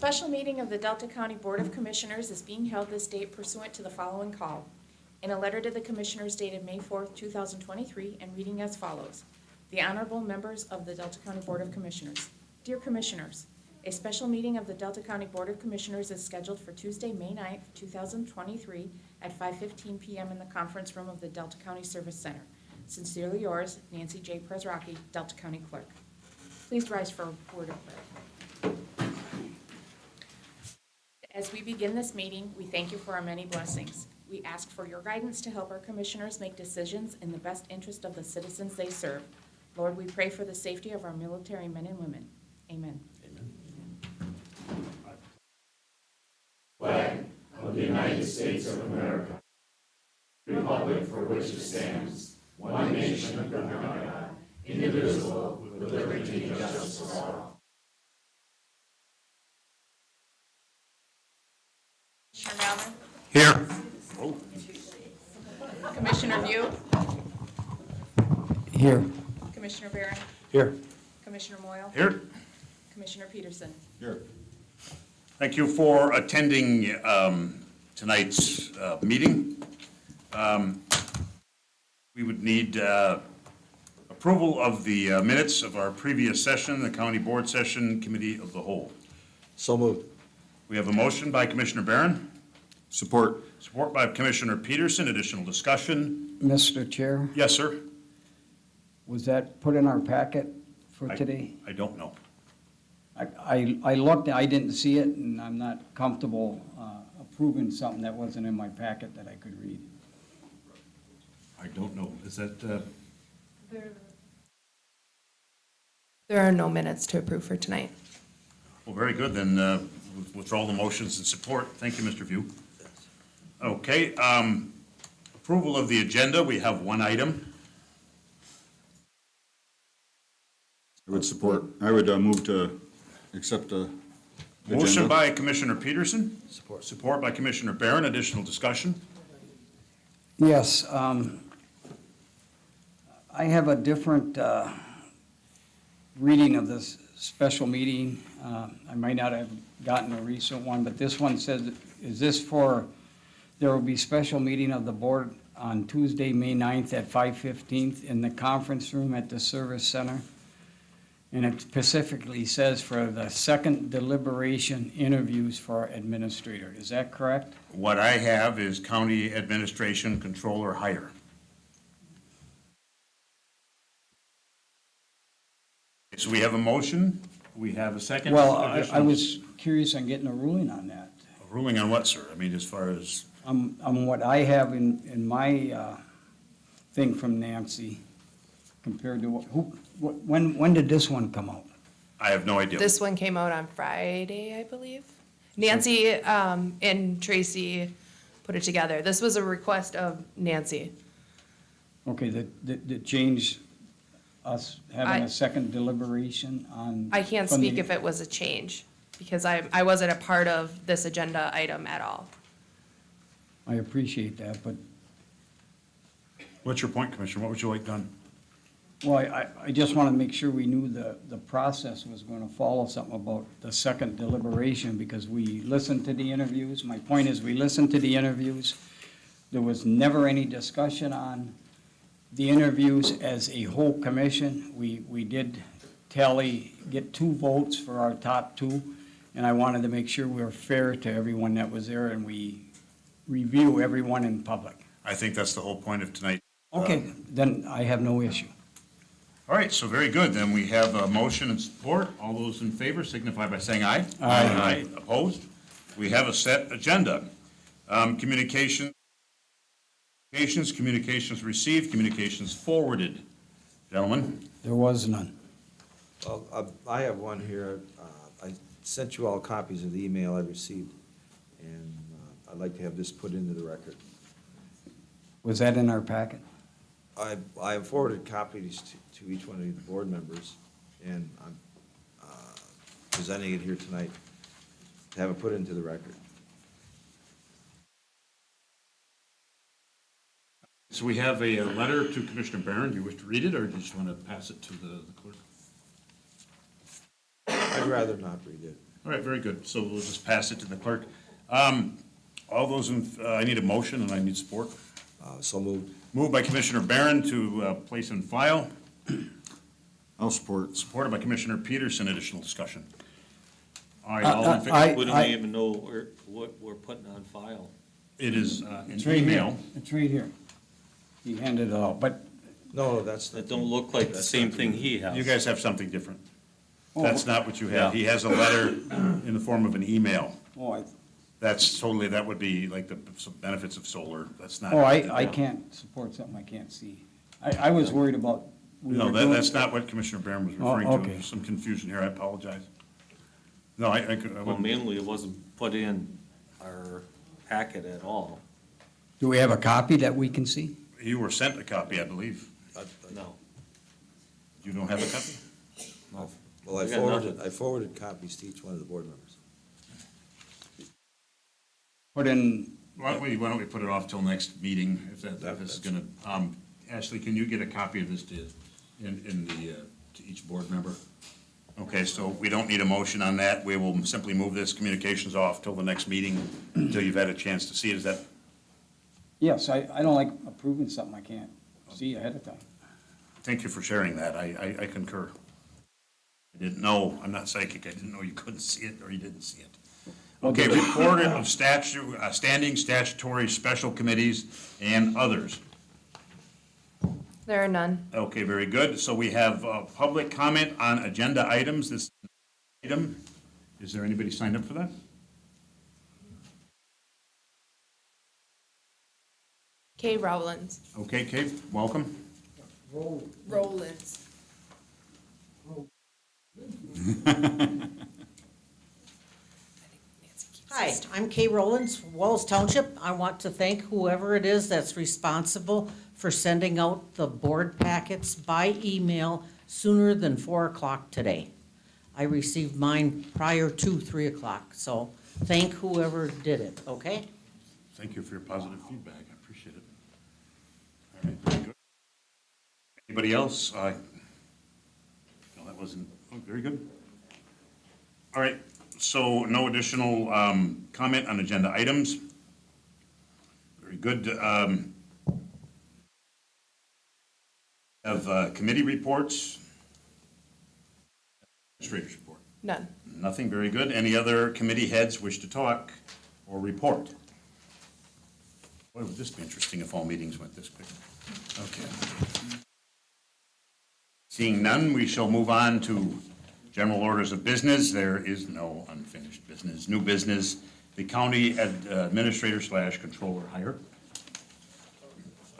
special meeting of the Delta County Board of Commissioners is being held this date pursuant to the following call. In a letter to the Commissioners dated May 4th, 2023, and reading as follows. The Honorable Members of the Delta County Board of Commissioners. Dear Commissioners, a special meeting of the Delta County Board of Commissioners is scheduled for Tuesday, May 9th, 2023 at 5:15 p.m. in the conference room of the Delta County Service Center. Sincerely yours, Nancy J. Prezrocki, Delta County Clerk. Please rise for a word of prayer. As we begin this meeting, we thank you for our many blessings. We ask for your guidance to help our commissioners make decisions in the best interest of the citizens they serve. Lord, we pray for the safety of our military men and women. Amen. Flag of the United States of America, republic for which it stands, one nation under God, indivisible, with liberty and justice for all. Commissioner Malman? Here. Commissioner View? Here. Commissioner Barron? Here. Commissioner Moyle? Here. Commissioner Peterson? Here. Thank you for attending tonight's meeting. We would need approval of the minutes of our previous session, the County Board Session Committee of the Whole. So moved. We have a motion by Commissioner Barron. Support. Support by Commissioner Peterson. Additional discussion? Mr. Chair, Yes, sir. was that put in our packet for today? I don't know. I looked, I didn't see it, and I'm not comfortable approving something that wasn't in my packet that I could read. I don't know. Is that, There are no minutes to approve for tonight. well, very good. Then withdraw the motions and support. Thank you, Mr. View. Okay. Approval of the agenda. We have one item. I would support, I would move to accept the agenda. Motion by Commissioner Peterson. Support. Support by Commissioner Barron. Additional discussion? Yes, I have a different reading of this special meeting. I might not have gotten a recent one, but this one says, is this for, there will be special meeting of the board on Tuesday, May 9th at 5:15 in the conference room at the Service Center. And it specifically says for the second deliberation interviews for administrator. Is that correct? What I have is County Administration Controller hire. So we have a motion. We have a second. Well, I Additional- was curious on getting a ruling on that. A ruling on what, sir? I mean, as far as, On what I have in my thing from Nancy compared to when did this one come out? I have no idea. This one came out on Friday, I believe. Nancy and Tracy put it together. This was a request of Nancy. Okay, that changed us having a second deliberation on. I can't from the- speak if it was a change, because I wasn't a part of this agenda item at all. I appreciate that, but, What's your point, Commissioner? What would you like done? well, I just want to make sure we knew the process was going to follow something about the second deliberation, because we listened to the interviews. My point is, we listened to the interviews. There was never any discussion on the interviews as a whole commission. We did get 2 votes for our top 2, and I wanted to make sure we were fair to everyone that was there, and we review everyone in public. I think that's the whole point of tonight. Okay, then I have no issue. All right, so very good. Then we have a motion and support. All those in favor signify by saying aye. Aye. Opposed? We have a set agenda. Communications received, communications forwarded. Gentlemen? There was none. Well, I have one here. I sent you all copies of the email I received, and I'd like to have this put into the record. Was that in our packet? I have forwarded copies to each one of the board members, and I'm presenting it here tonight to have it put into the record. So we have a letter to Commissioner Barron. Do you wish to read it, or do you just want to pass it to the clerk? I'd rather not read it. All right, very good. So we'll just pass it to the clerk. All those, I need a motion and I need support. So moved. Moved by Commissioner Barron to place in file, I'll support. supported by Commissioner Peterson. Additional discussion. All right, all in favor? We don't I- even know what we're putting on file. It is an It's right here. email. It's right here. He handed it out, but, No, that's. That don't look like the same thing he has. You guys have something different. oh, That's not what you have. He has a letter in the form of an email. oh, That's totally, that would be like the some benefits of solar. That's not. I can't support something I can't see. I was worried about. we No, were doing- that's not what Commissioner Barron was Oh, referring to. okay. There's some confusion here. I apologize. No, I Well, wouldn't. mainly it wasn't put in our packet at all. Do we have a copy that we can see? You were sent a copy, I believe. No. You don't have a copy? Well, I I got forwarded, copies to each one of the board members. Put in, Why don't we put it off till next meeting, if this is gonna, Ashley, can you get a copy of this to each board member? Okay, so we don't need a motion on that. We will simply move this communications off till the next meeting, until you've had a chance to see it. Is that, yes, I don't like approving something I can't see ahead of time. thank you for sharing that. I concur. I didn't know, I'm not psychic. I didn't know you couldn't see it or you didn't see it. Okay, report of standing statutory special committees and others. There are none. Okay, very good. So we have public comment on agenda items. This item, is there anybody signed up for that? Kay Rowlands. Okay, Kate, welcome. Rowlands. Hi, I'm Kay Rowlands, Wells Township. I want to thank whoever it is that's responsible for sending out the board packets by email sooner than 4 o'clock today. I received mine prior to 3 o'clock, so thank whoever did it, okay? Thank you for your positive feedback. I appreciate it. All right, very good. Anybody else? No, that wasn't, very good. All right, so no additional comment on agenda items. Very good. Have committee reports? Administrator's report. None. Nothing, very good. Any other committee heads wish to talk or report? Boy, would this be interesting if all meetings went this quick. Okay. Seeing none, we shall move on to general orders of business. There is no unfinished business. New business, the county administrator / controller hire.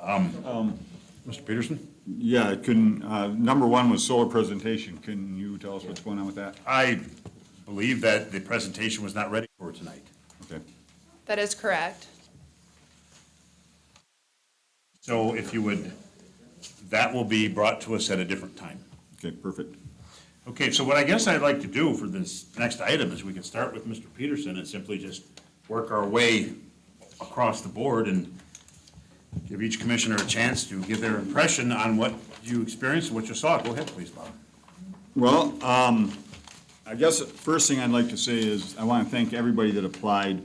Mr. Peterson? Yeah, number one was solar presentation. Can you tell us what's going on with that? I believe that the presentation was not ready for tonight. Okay. That is correct. So if you would, that will be brought to us at a different time. Okay, perfect. Okay, so what I guess I'd like to do for this next item is we can start with Mr. Peterson and simply just work our way across the board and give each commissioner a chance to give their impression on what you experienced and what you saw. Go ahead, please, Bob. Well, I guess the first thing I'd like to say is I want to thank everybody that applied.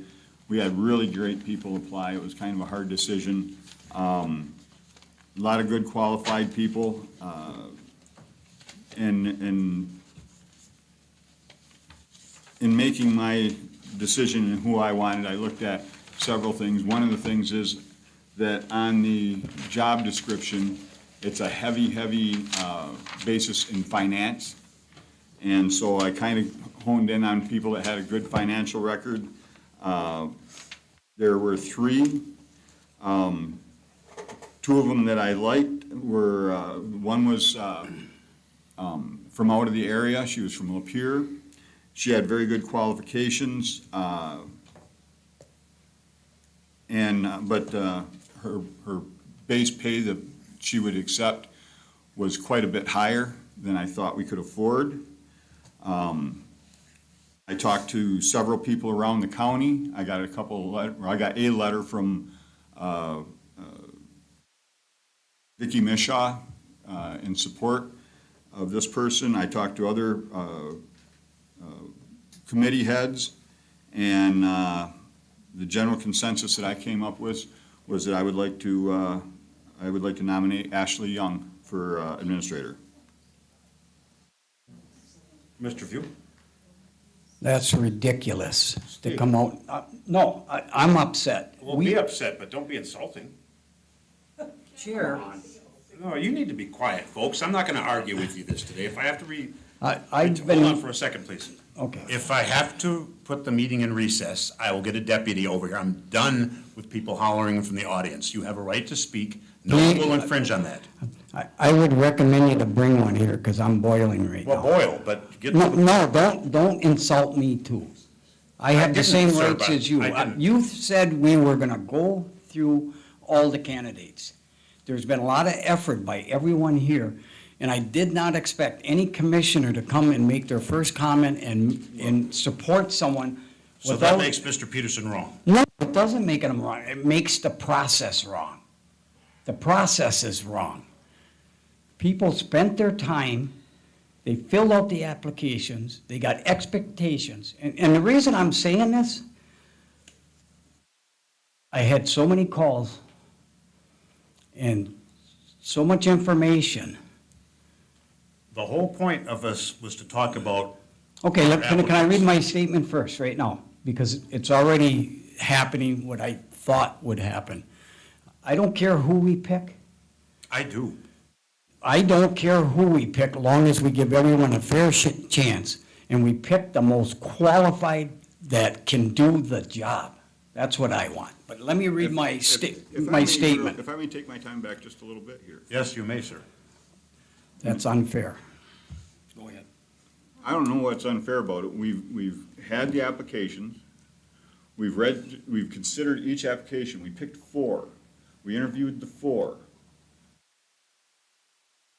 We had really great people apply. It was kind of a hard decision. A lot of good qualified people. In making my decision and who I wanted, I looked at several things. One of the things is that on the job description, it's a heavy basis in finance. And so I kind of honed in on people that had a good financial record. There were three. Two of them that I liked were, one was from out of the area. She was from Lapeer. She had very good qualifications. But her base pay that she would accept was quite a bit higher than I thought we could afford. I talked to several people around the county. I got a letter from Vicki Mishaw in support of this person. I talked to other committee heads, and the general consensus that I came up with was that I would like to nominate Ashley Young for administrator. Mr. View? That's ridiculous to come out. No, I'm upset. Well, be upset, but don't be insulting. Chair. No, you need to be quiet, folks. I'm not gonna argue with you this today. If I have to I've hold on been, for a second, please. okay. If I have to put the meeting in recess, I will get a deputy over here. I'm done with people hollering from the audience. You have a right to speak. No one will infringe on that. I would recommend you to bring one here, because I'm boiling right Well, now. boil, but get. No, don't insult me too. I have the didn't, same sir, rights but as you. I didn't. You said we were gonna go through all the candidates. There's been a lot of effort by everyone here, and I did not expect any commissioner to come and make their first comment and support someone So without. that makes Mr. Peterson wrong. No, it doesn't make them wrong. It makes the process wrong. The process is wrong. People spent their time, they filled out the applications, they got expectations. And the reason I'm saying this, I had so many calls and so much information. The whole point of us was to talk about. Okay, our can I read applicants. my statement first, right now? Because it's already happening what I thought would happen. I don't care who we pick. I do. I don't care who we pick, long as we give everyone a fair chance, and we pick the most qualified that can do the job. That's what I want. But let me read my statement. If I may take my time back just a little bit here. Yes, you may, sir. That's unfair. Go ahead. I don't know what's unfair about it. We've had the applications. We've considered each application. We picked 4. We interviewed the 4.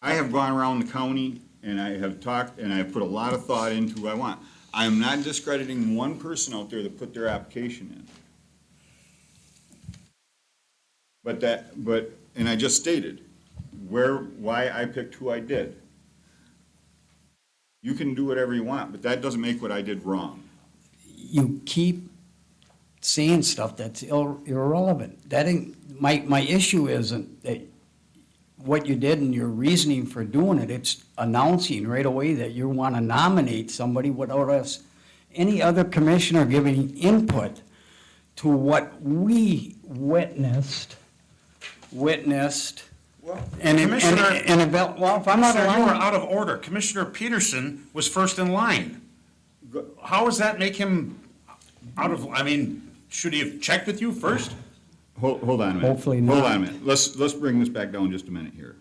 I have gone around the county and I have talked and I have put a lot of thought into who I want. I am not discrediting one person out there that put their application in. And I just stated why I picked who I did. You can do whatever you want, but that doesn't make what I did wrong. You keep saying stuff that's irrelevant. That ain't, my issue isn't that what you did and your reasoning for doing it. It's announcing right away that you want to nominate somebody without us, any other commissioner giving input to what we witnessed. Well, And Commissioner, well, if I'm not Sir, you are allowed, out of order. Commissioner Peterson was first in line. How does that make him out of, I mean, should he have checked with you first? Hold on a minute. Hopefully Hold not. on a minute. Let's bring this back down just a minute here.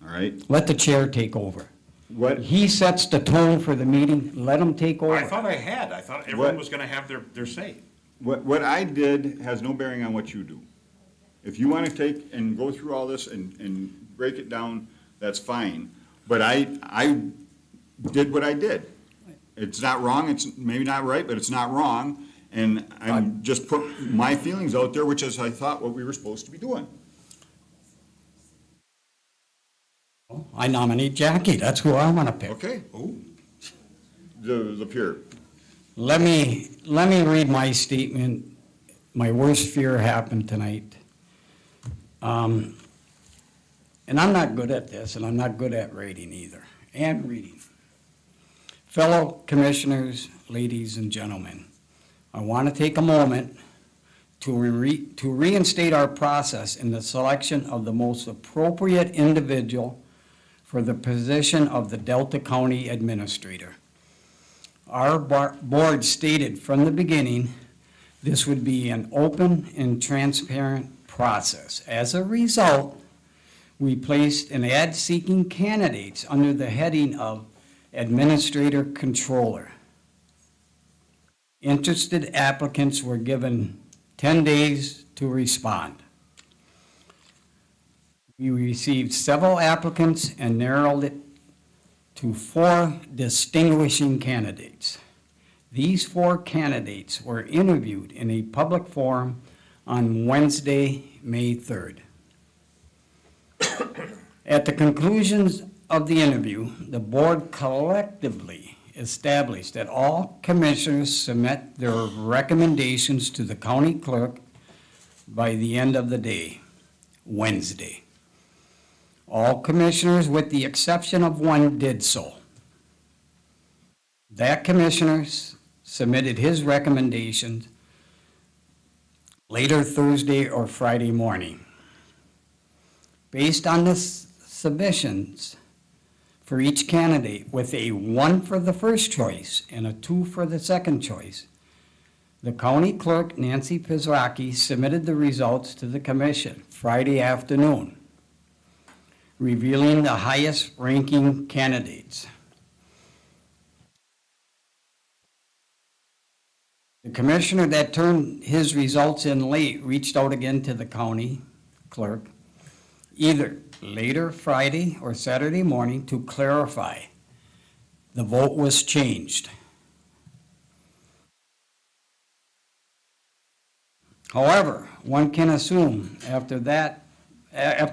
All right? let the chair take over. What, He sets the tone for the meeting, let him take over. I thought everyone What? was gonna have their say. what I did has no bearing on what you do. If you want to take and go through all this and break it down, that's fine. But I did what I did. It's not wrong, it's maybe not right, but it's not wrong. And I'm just put my feelings out there, which is I thought what we were supposed to be doing. I nominate Jackie, that's who I want to pick. Okay? Ooh. The peer. Let me read my statement. My worst fear happened tonight. And I'm not good at this, and I'm not good at writing either, and reading. Fellow commissioners, ladies and gentlemen, I want to take a moment to reinstate our process in the selection of the most appropriate individual for the position of the Delta County Administrator. Our board stated from the beginning this would be an open and transparent process. As a result, we placed an ad seeking candidates under the heading of Administrator Controller. Interested applicants were given 10 days to respond. We received several applicants and narrowed it to 4 distinguishing candidates. These 4 candidates were interviewed in a public forum on Wednesday, May 3rd. At the conclusions of the interview, the board collectively established that all commissioners submit their recommendations to the county clerk by the end of the day, Wednesday. All commissioners, with the exception of one, did so. That commissioner submitted his recommendations later Thursday or Friday morning. Based on the submissions for each candidate, with a 1 for the first choice and a 2 for the second choice, the county clerk, Nancy Pizraki, submitted the results to the commission Friday afternoon, revealing the highest ranking candidates. The commissioner that turned his results in late reached out again to the county clerk, either later Friday or Saturday morning, to clarify the vote was changed. However, one can assume after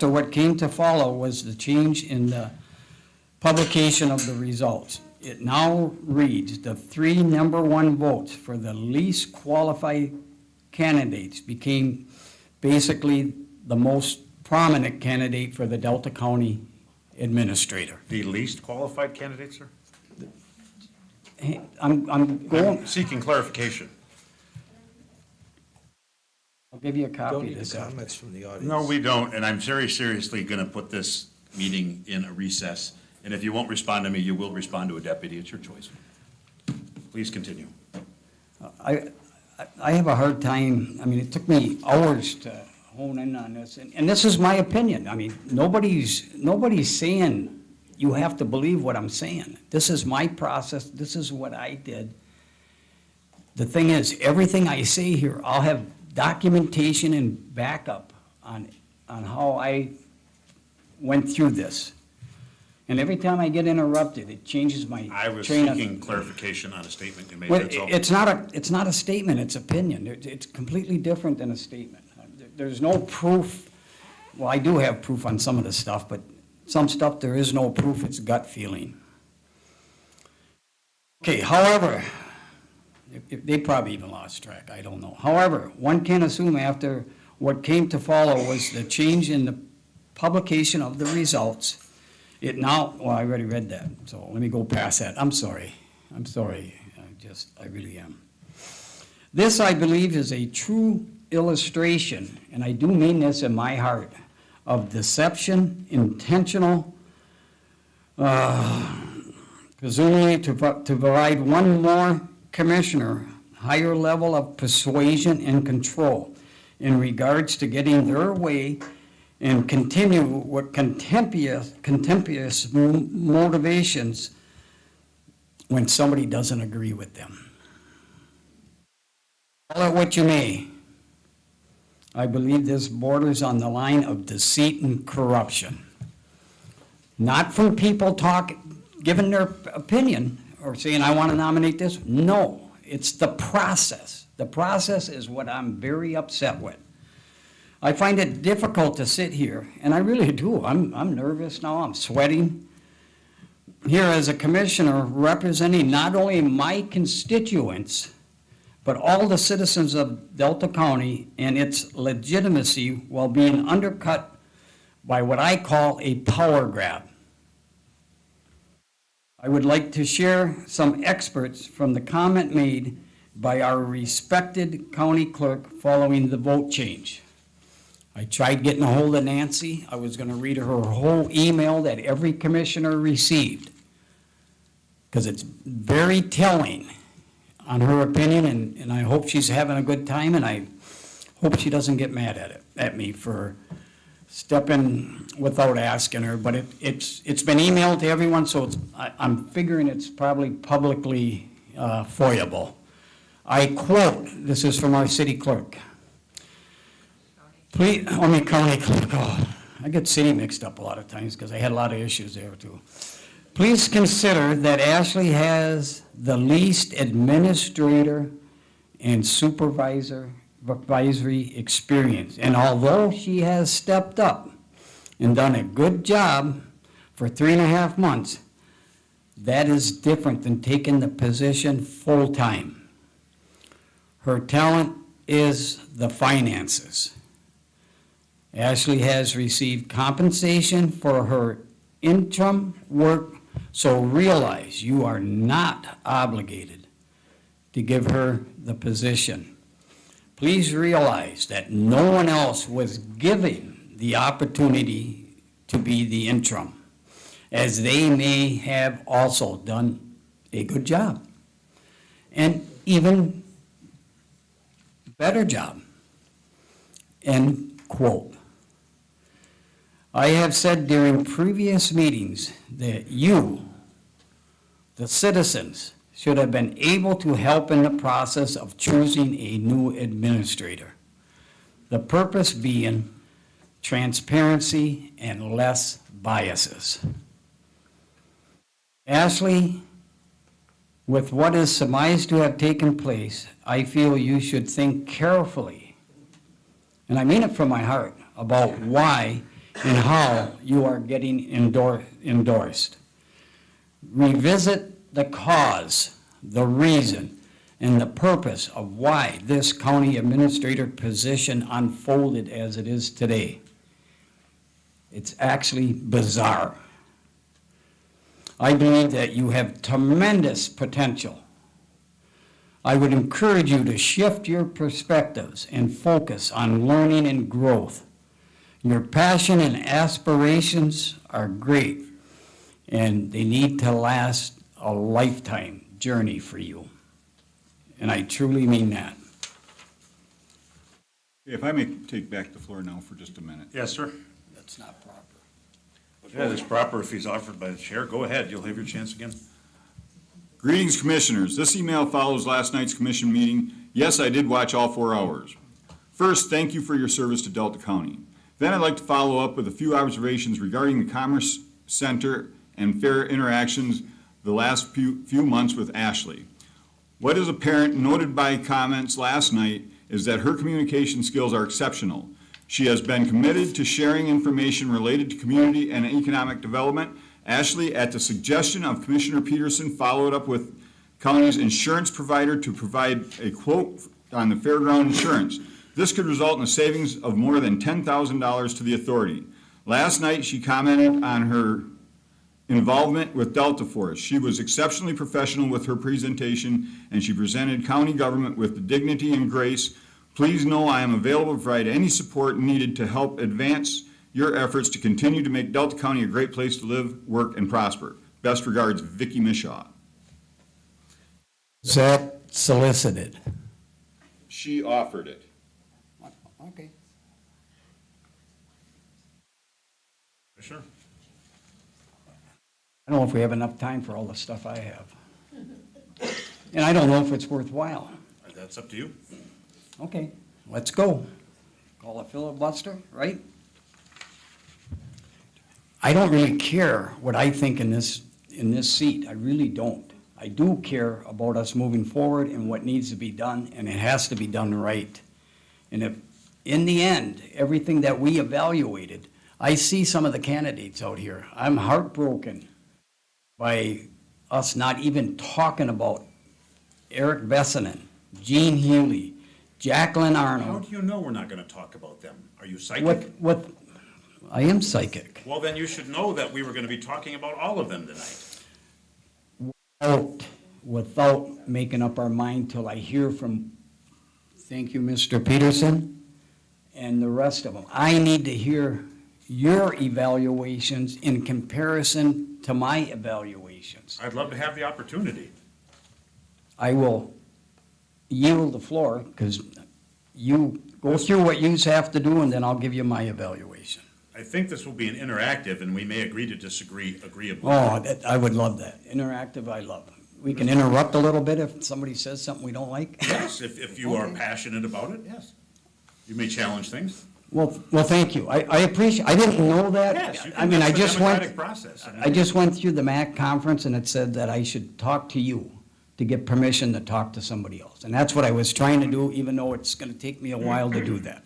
what came to follow was the change in the publication of the results. It now reads the 3 number 1 votes for the least qualified candidates became basically the most prominent candidate for the Delta County Administrator. The least qualified candidate, sir? Hey, I'm going, I'm seeking clarification. I'll give you a Don't copy need of this. the comments from the audience. No, we don't, and I'm very seriously going to put this meeting in a recess. And if you won't respond to me, you will respond to a deputy. It's your choice. Please continue. I have a hard time, I mean, it took me hours to hone in on this, and this is my opinion. I mean, nobody's saying you have to believe what I'm saying. This is my process, this is what I did. The thing is, everything I say here, I'll have documentation and backup on how I went through this. And every time I get interrupted, it changes my I was train of. seeking clarification on a statement you made. Well, That's all. it's not a statement, it's opinion. It's completely different than a statement. There's no proof, well, I do have proof on some of the stuff, but some stuff there is no proof, it's gut feeling. Okay, however, they probably even lost track, I don't know. However, one can assume after what came to follow was the change in the publication of the results, it now, well, I already read that, so let me go past that. I'm sorry, I really am. This, I believe, is a true illustration, and I do mean this in my heart, of deception, intentional, presumably to provide one more commissioner higher level of persuasion and control in regards to getting their way and continue with contemptuous motivations when somebody doesn't agree with them. Call it what you may. I believe this borders on the line of deceit and corruption. Not from people giving their opinion or saying, I want to nominate this. No, it's the process. The process is what I'm very upset with. I find it difficult to sit here, and I really do. I'm nervous now, I'm sweating. Here as a commissioner representing not only my constituents, but all the citizens of Delta County and its legitimacy while being undercut by what I call a power grab. I would like to share some excerpts from the comment made by our respected county clerk following the vote change. I tried getting a hold of Nancy. I was going to read her whole email that every commissioner received, because it's very telling on her opinion, and I hope she's having a good time, and I hope she doesn't get mad at me for stepping without asking her, but it's been emailed to everyone, so I'm figuring it's probably publicly foyable. I quote, this is from our city clerk. Please, county clerk, I get city mixed up a lot of times because I had a lot of issues there too. Please consider that Ashley has the least administrator and supervisory experience. And although she has stepped up and done a good job for 3.5 months, That is different than taking the position full-time. Her talent is the finances. Ashley has received compensation for her interim work, so realize you are not obligated to give her the position. Please realize that no one else was given the opportunity to be the interim, as they may have also done a good job, and even better job. End quote. I have said during previous meetings that you, the citizens, should have been able to help in the process of choosing a new administrator. The purpose being transparency and less biases. Ashley, with what is surmised to have taken place, I feel you should think carefully, and I mean it from my heart, about why and how you are getting endorsed. Revisit the cause, the reason, and the purpose of why this county administrator position unfolded as it is today. It's actually bizarre. I believe that you have tremendous potential. I would encourage you to shift your perspectives and focus on learning and growth. Your passion and aspirations are great, and they need to last a lifetime journey for you. And I truly mean that. If I may take back the floor now for just a minute. Yes, sir. That's not proper. Yeah, it's proper if he's offered by the chair. Go ahead, you'll have your chance again. Greetings, Commissioners. This email follows last night's commission meeting. Yes, I did watch all 4 hours. First, thank you for your service to Delta County. Then I'd like to follow up with a few observations regarding the Commerce Center and fair interactions the last few months with Ashley. What is apparent, noted by comments last night, is that her communication skills are exceptional. She has been committed to sharing information related to community and economic development. Ashley, at the suggestion of Commissioner Peterson, followed up with county's insurance provider to provide a quote on the fairground insurance. This could result in a savings of more than $10,000 to the authority. Last night, she commented on her involvement with Delta Force. She was exceptionally professional with her presentation, and she presented county government with the dignity and grace. Please know I am available to provide any support needed to help advance your efforts to continue to make Delta County a great place to live, work, and prosper. Best regards, Vicki Mishaw. Is that solicited? She offered it. Okay. Sure. I don't know if we have enough time for all the stuff I have. And I don't know if it's worthwhile. That's up to you. Okay, let's go. Call a filibuster, right? I don't really care what I think in this seat. I really don't. I do care about us moving forward and what needs to be done, and it has to be done right. And if, in the end, everything that we evaluated, I see some of the candidates out here. I'm heartbroken by us not even talking about Eric Vessinen, Gene Healy, Jacqueline How Arnold. do you know we're not gonna talk about them? Are you psychic? I am psychic. Well, then you should know that we were gonna be talking about all of them tonight. Without making up our mind till I hear from, thank you, Mr. Peterson, and the rest of them. I need to hear your evaluations in comparison to my evaluations. I'd love to have the opportunity. I will yield the floor, because you go through what you have to do, and then I'll give you my evaluation. I think this will be an interactive, and we may agree to disagree agreeably. Oh, I would love that. Interactive, I love. We can interrupt a little bit if somebody says something we don't like. Yes, if you are passionate about it, yes. You may challenge things. Well, thank you. I appreciate, I didn't know that. Yes, you I can, mean, that's I the just democratic went, process. I just went through the MAC conference, and it said that I should talk to you to get permission to talk to somebody else. And that's what I was trying to do, even though it's gonna take me a while to do that.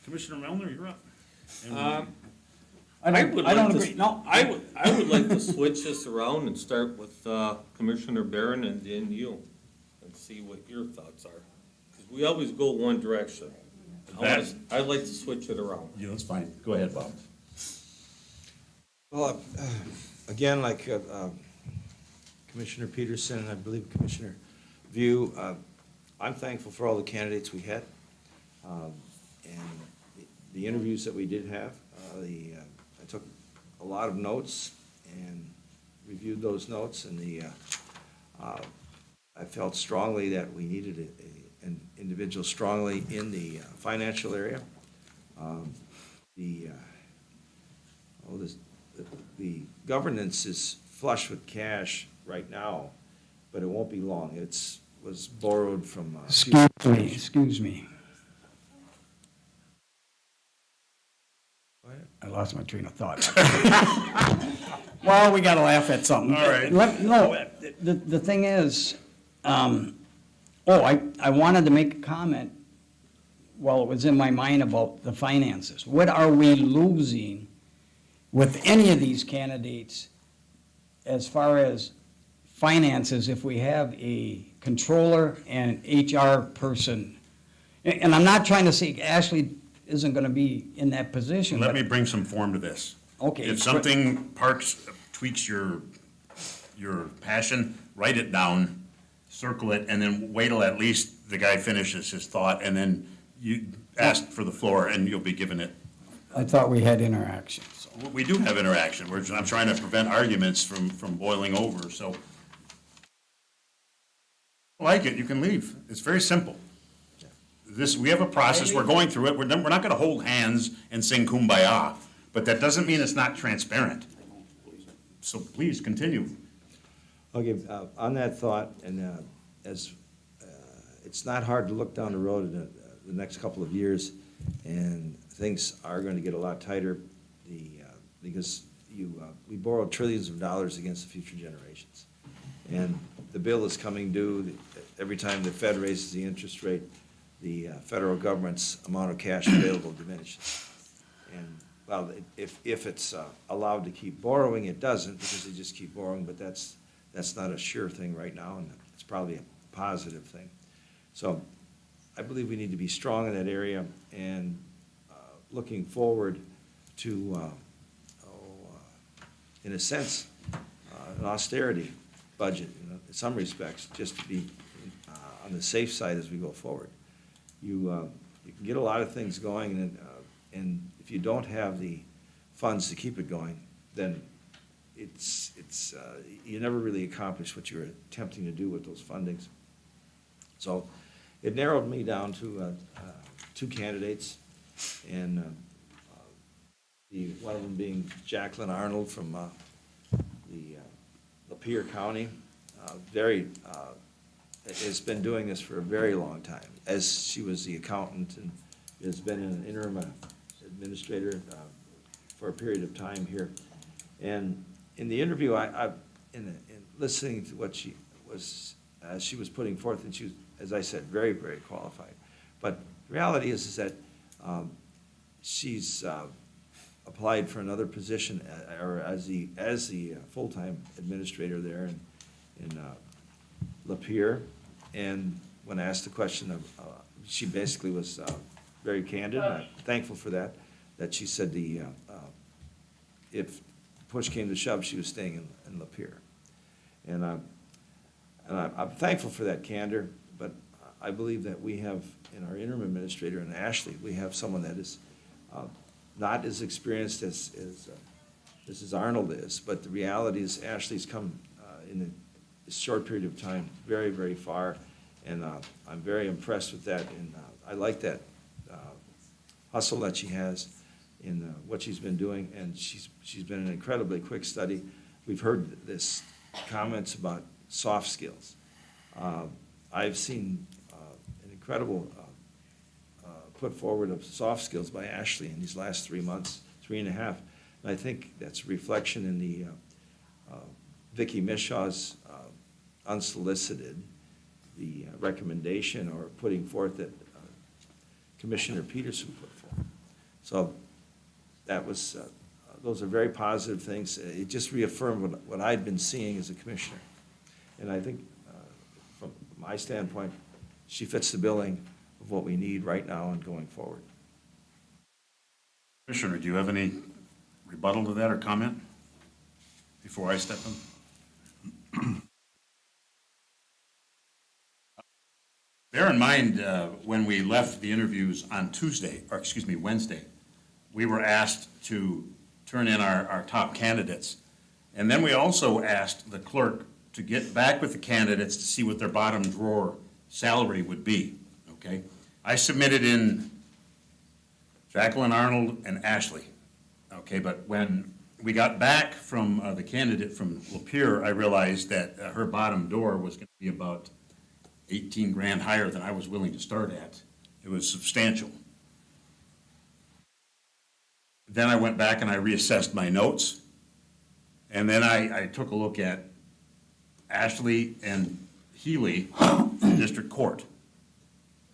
Commissioner Melner, you're up. I would don't like to- agree, no. I would like to switch this around and start with Commissioner Barron and then you, and see what your thoughts are. Because we always go one direction. I'd like to switch it around. Yeah, that's fine. Go ahead, Bob. Well, again, like Commissioner Peterson and I believe Commissioner View, I'm thankful for all the candidates we had. And the interviews that we did have, I took a lot of notes and reviewed those notes, and I felt strongly that we needed an individual strongly in the financial area. The governance is flush with cash right now, but it won't be long. Was borrowed from. Excuse me. Go ahead. I lost my train of thought. Well, we gotta laugh at something. All right. No, the thing is, I wanted to make a comment while it was in my mind about the finances. What are we losing with any of these candidates as far as finances if we have a controller and an HR person? And I'm not trying to say Ashley isn't gonna be in that position. Let but- me bring some form to this. Okay. If something Parks tweaks your passion, write it down, circle it, and then wait till at least the guy finishes his thought, and then you ask for the floor, and you'll be given it. I thought we had interactions. We do have interaction. I'm trying to prevent arguments from boiling over, so. Like it, you can leave. It's very simple. We have a process, we're going through it, we're not gonna hold hands and sing kumbaya, but that doesn't mean it's not transparent. So please, continue. Okay, on that thought, and it's not hard to look down the road in the next couple of years, and things are going to get a lot tighter, because we borrowed trillions of dollars against the future generations. And the bill is coming due. Every time the Fed raises the interest rate, the federal government's amount of cash available diminishes. And, well, if it's allowed to keep borrowing, it doesn't, because they just keep borrowing, but that's not a sure thing right now, and it's probably a positive thing. So I believe we need to be strong in that area, and looking forward to, in a sense, an austerity budget, in some respects, just to be on the safe side as we go forward. You can get a lot of things going, and if you don't have the funds to keep it going, then you never really accomplish what you're attempting to do with those fundings. So it narrowed me down to two candidates, and one of them being Jacqueline Arnold from the Lapeer County. Has been doing this for a very long time, as she was the accountant and has been an interim administrator for a period of time here. And in the interview, in listening to what she was putting forth, and she was, as I said, very, very qualified. But the reality is that she's applied for another position, or as the full-time administrator there in Lapeer. And when asked the question she basically was very candid, and I'm thankful for that she said if push came to shove, she was staying in Lapeer. And I'm thankful for that candor, but I believe that we have, in our interim administrator in Ashley, we have someone that is not as experienced as Mrs. Arnold is, but the reality is Ashley's come in a short period of time very, very far, and I'm very impressed with that, and I like that hustle that she has in what she's been doing, and she's been an incredibly quick study. We've heard this comments about soft skills. I've seen an incredible put forward of soft skills by Ashley in these last 3 months, 3.5. And I think that's a reflection in the Vicki Mishaw's unsolicited, the recommendation or putting forth that Commissioner Peterson put forth. So that was those are very positive things. It just reaffirmed what I'd been seeing as a commissioner. And I think, from my standpoint, she fits the billing of what we need right now and going forward. Commissioner, do you have any rebuttal to that or comment before I step in? Bear in mind, when we left the interviews on Wednesday, we were asked to turn in our top candidates. And then we also asked the clerk to get back with the candidates to see what their bottom drawer salary would be, okay? I submitted in Jacqueline Arnold and Ashley, okay? But when we got back from the candidate from Lapeer, I realized that her bottom door was going to be about 18 grand higher than I was willing to start at. It was substantial. Then I went back and I reassessed my notes. And then I took a look at Ashley and Healy in district court.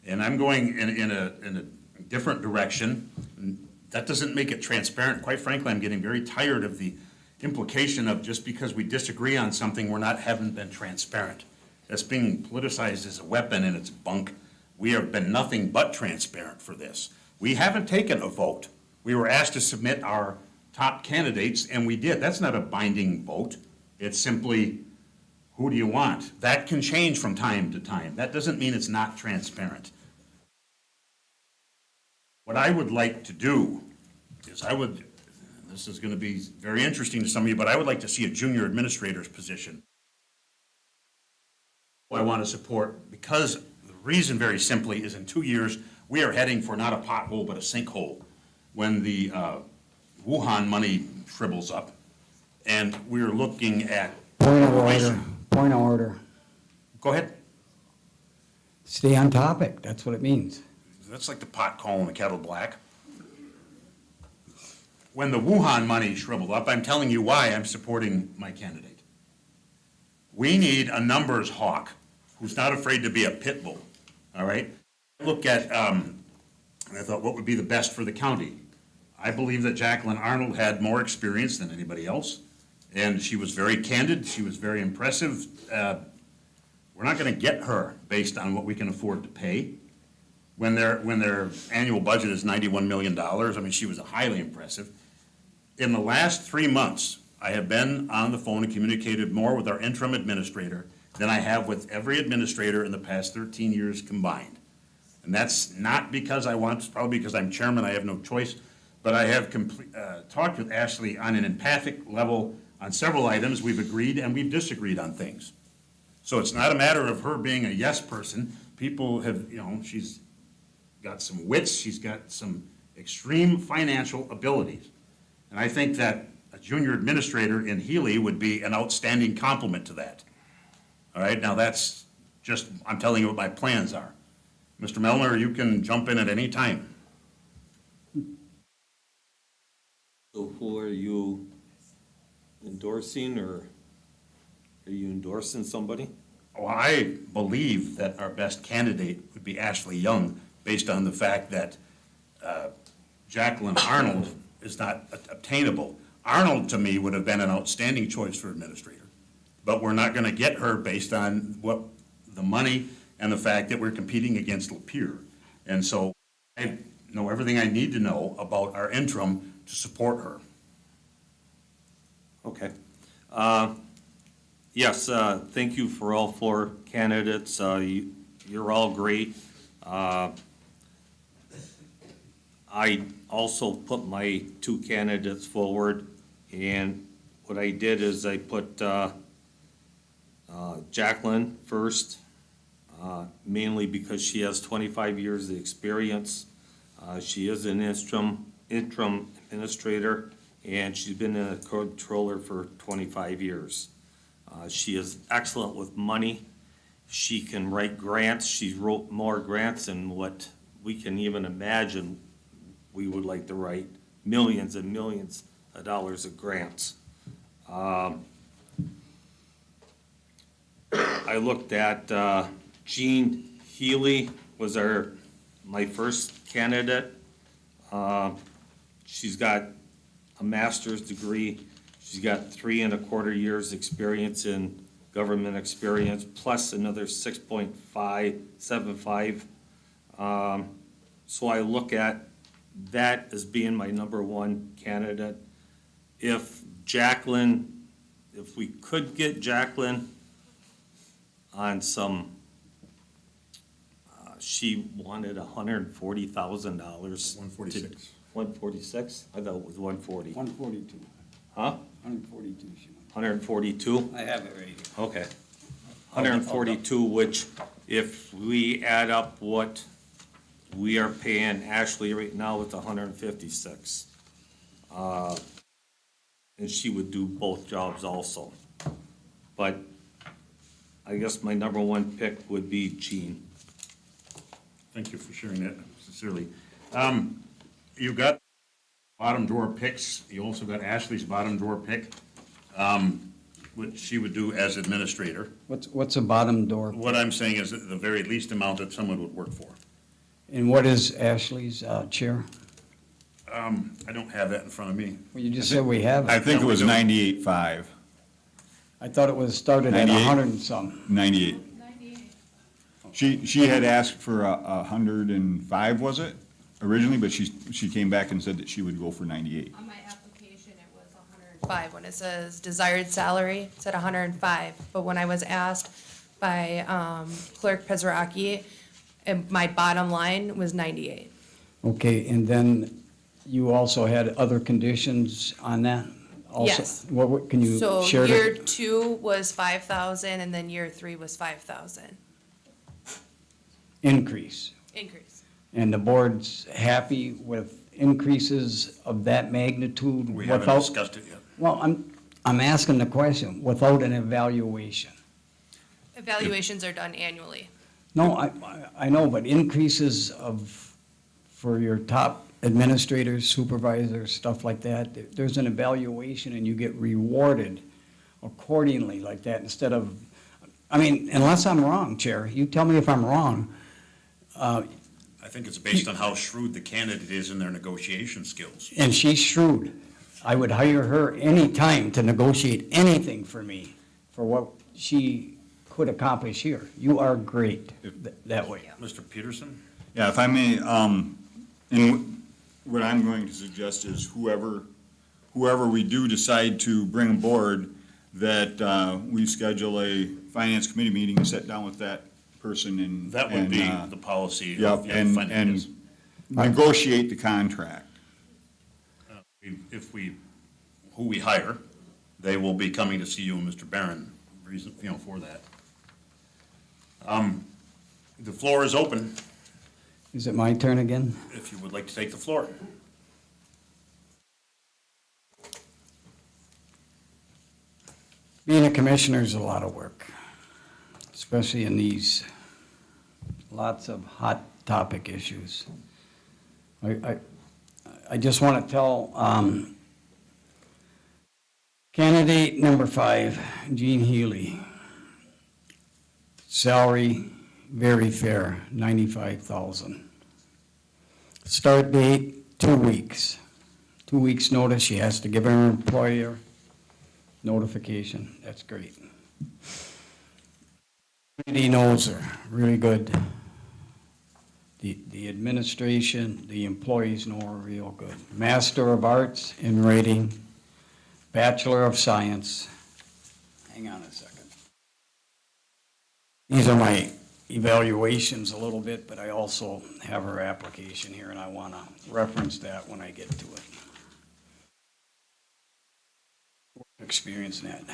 And I'm going in a different direction. And that doesn't make it transparent. Quite frankly, I'm getting very tired of the implication of just because we disagree on something, haven't been transparent. That's being politicized as a weapon, and it's bunk. We have been nothing but transparent for this. We haven't taken a vote. We were asked to submit our top candidates, and we did. That's not a binding vote. It's simply, who do you want? That can change from time to time. That doesn't mean it's not transparent. What I would like to do is this is going to be very interesting to some of you, but I would like to see a junior administrator's position. I want to support, because the reason very simply is in 2 years, we are heading for not a pothole, but a sinkhole. When the Wuhan money shrivels up, and we're looking at. Point of order, point of order. Go ahead. Stay on topic, that's what it means. That's like the pot calling the kettle black. When the Wuhan money shriveled up, I'm telling you why I'm supporting my candidate. We need a numbers hawk who's not afraid to be a pit bull, all right? Look at, I thought, what would be the best for the county? I believe that Jacqueline Arnold had more experience than anybody else, and she was very candid, she was very impressive. We're not gonna get her based on what we can afford to pay. When their annual budget is $91 million, I mean, she was highly impressive. In the last 3 months, I have been on the phone and communicated more with our interim administrator than I have with every administrator in the past 13 years combined. And that's not because it's probably because I'm chairman, I have no choice, but I have talked with Ashley on an empathic level on several items. We've agreed and we've disagreed on things. So it's not a matter of her being a yes person. People have, she's got some wits, she's got some extreme financial abilities. And I think that a junior administrator in Healy would be an outstanding complement to that. All right, now that's just, I'm telling you what my plans are. Mr. Melner, you can jump in at any time. So who are you endorsing, or are you endorsing somebody? Well, I believe that our best candidate would be Ashley Young, based on the fact that Jacqueline Arnold is not obtainable. Arnold, to me, would have been an outstanding choice for administrator, but we're not going to get her based on what the money and the fact that we're competing against Lapeer. And so I know everything I need to know about our interim to support her. Okay. Yes, thank you for all 4 candidates. You're all great. I also put my 2 candidates forward, and what I did is I put Jacqueline first, mainly because she has 25 years of experience. She is an interim administrator, and she's been a controller for 25 years. She is excellent with money. She can write grants. She wrote more grants than what we can even imagine. We would like to write millions and millions of dollars of grants. I looked at Jean Healy was my first candidate. She's got a master's degree. She's got 3.25 years experience in government experience, plus another 6.575. So I look at that as being my number one candidate. If we could get Jacqueline on some, she wanted $140,000. 146. 146? I thought it was 140. 142, Huh? 142, she went. 142? I have it right here. Okay. 142, which if we add up what we are paying Ashley right now, it's 156. And she would do both jobs also. But I guess my number one pick would be Jean. Thank you for sharing that sincerely. You got bottom drawer picks. You also got Ashley's bottom drawer pick, which she would do as administrator. What's a bottom door? What I'm saying is the very least amount that someone would work for. And what is Ashley's chair? I don't have that in front of me. Well, you just said we have I it. think it No, we was don't. 98.5, I thought it was started at 98? 100 and some. 98. She had asked for 105, was it, originally, but she came back and said that she would go for 98. On my application, it was 105. When it says desired salary, it said 105. But when I was asked by Clerk Pezraki, and my bottom line was 98. Okay, and then you also had other conditions on that? Also? Yes. What, can you So share? year 2 was 5,000, and then year 3 was 5,000 Increase. increase. And the board's happy with increases of that magnitude? We haven't without- discussed it yet. Well, I'm asking the question, without an evaluation. Evaluations are done annually. No, I know, but increases for your top administrators, supervisors, stuff like that, there's an evaluation and you get rewarded accordingly like that instead of, I mean, unless I'm wrong, Chair, you tell me if I'm wrong. I think it's based on how shrewd the candidate is in their negotiation skills. And she's shrewd. I would hire her anytime to negotiate anything for me, for what she could accomplish here. You are great that way. Mr. Peterson? Yeah, if I may, and what I'm going to suggest is whoever we do decide to bring aboard, that we schedule a finance committee meeting and sit down with that person and. That would be and, the policy Yep, of and finance. negotiate the contract. Who we hire, they will be coming to see you and Mr. Barron, for that. The floor is open Is it my turn again? if you would like to take the floor. Being a commissioner is a lot of work, especially in these lots of hot topic issues. I just want to tell candidate number 5, Jean Healy, salary very fair, $95,000. Start date 2 weeks. 2 weeks' notice. She has to give her employer notification. That's great. He knows her really good. The administration, the employees know her real good. Master of Arts in Writing, Bachelor of Science. Hang on a second. These are my evaluations a little bit, but I also have her application here, and I want to reference that when I get to it. Experience in that.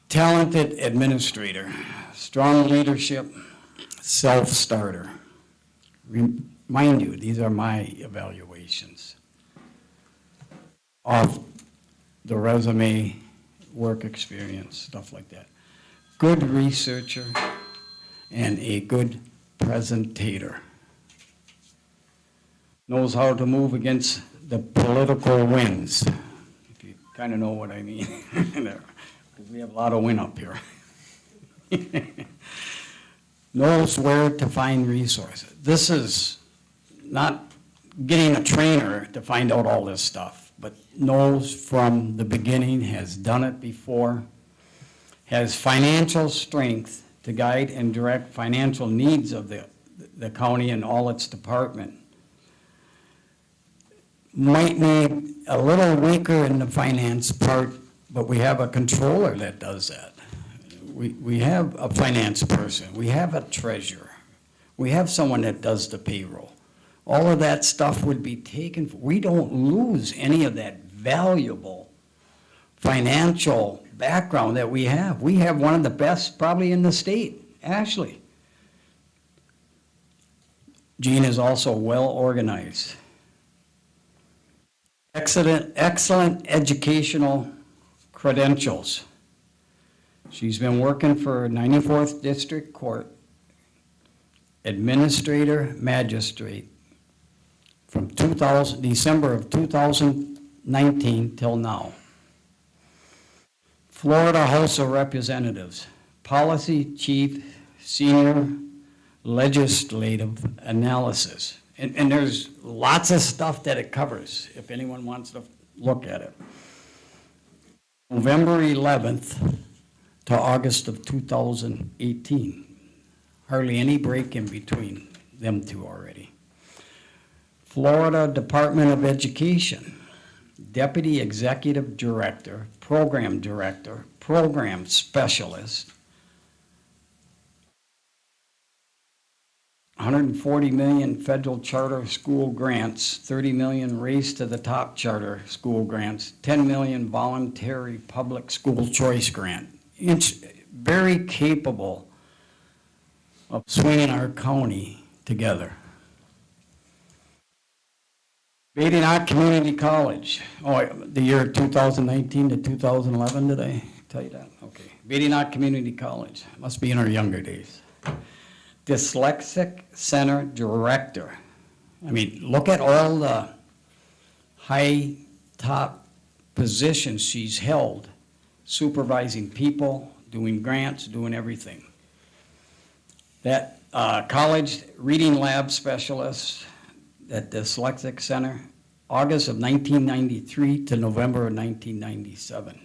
Talented administrator, strong leadership, self-starter. Mind you, these are my evaluations of the resume, work experience, stuff like that. Good researcher and a good presentator. Knows how to move against the political winds, if you kind of know what I mean. Because we have a lot of wind up here. Knows where to find resources. This is not getting a trainer to find out all this stuff. but knows from the beginning, has done it before, has financial strength to guide and direct financial needs of the county and all its department. Might need a little weaker in the finance part, but we have a controller that does that. We have a finance person, we have a treasurer, we have someone that does the payroll. All of that stuff would be taken, we don't lose any of that valuable financial background that we have. We have one of the best probably in the state, Ashley. Jean is also well organized. Excellent educational credentials. She's been working for 94th District Court, administrator, magistrate, from December of 2019 till now. Florida House of Representatives, policy chief, senior legislative analysis. And there's lots of stuff that it covers, if anyone wants to look at it. November 11th to August of 2018. Hardly any break in between them two already. Florida Department of Education, Deputy Executive Director, Program Specialist, 140 million federal charter school grants, 30 million race to the top charter school grants, 10 million voluntary public school choice grant. It's very capable of swinging our county together. Badenoch Community College, the year 2019 to 2011, did I tell you that? Okay. Badenoch Community College, must be in our younger days. Dyslexic Center Director. I mean, look at all the high top positions she's held, supervising people, doing grants, doing everything. That college reading lab specialist at Dyslexic Center, August of 1993 to November of 1997.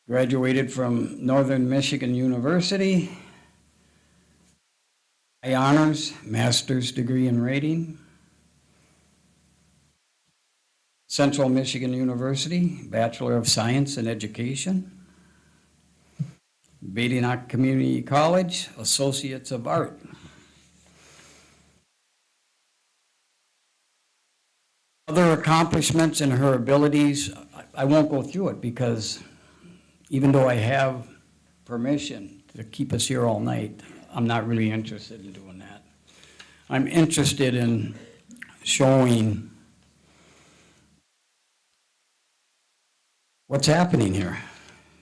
Graduated from Northern Michigan University. High honors, master's degree in rating. Central Michigan University, Bachelor of Science in Education. Badenoch Community College, Associates of Art. Other accomplishments and her abilities, I won't go through it because even though I have permission to keep us here all night, I'm not really interested in doing that. I'm interested in showing what's happening here,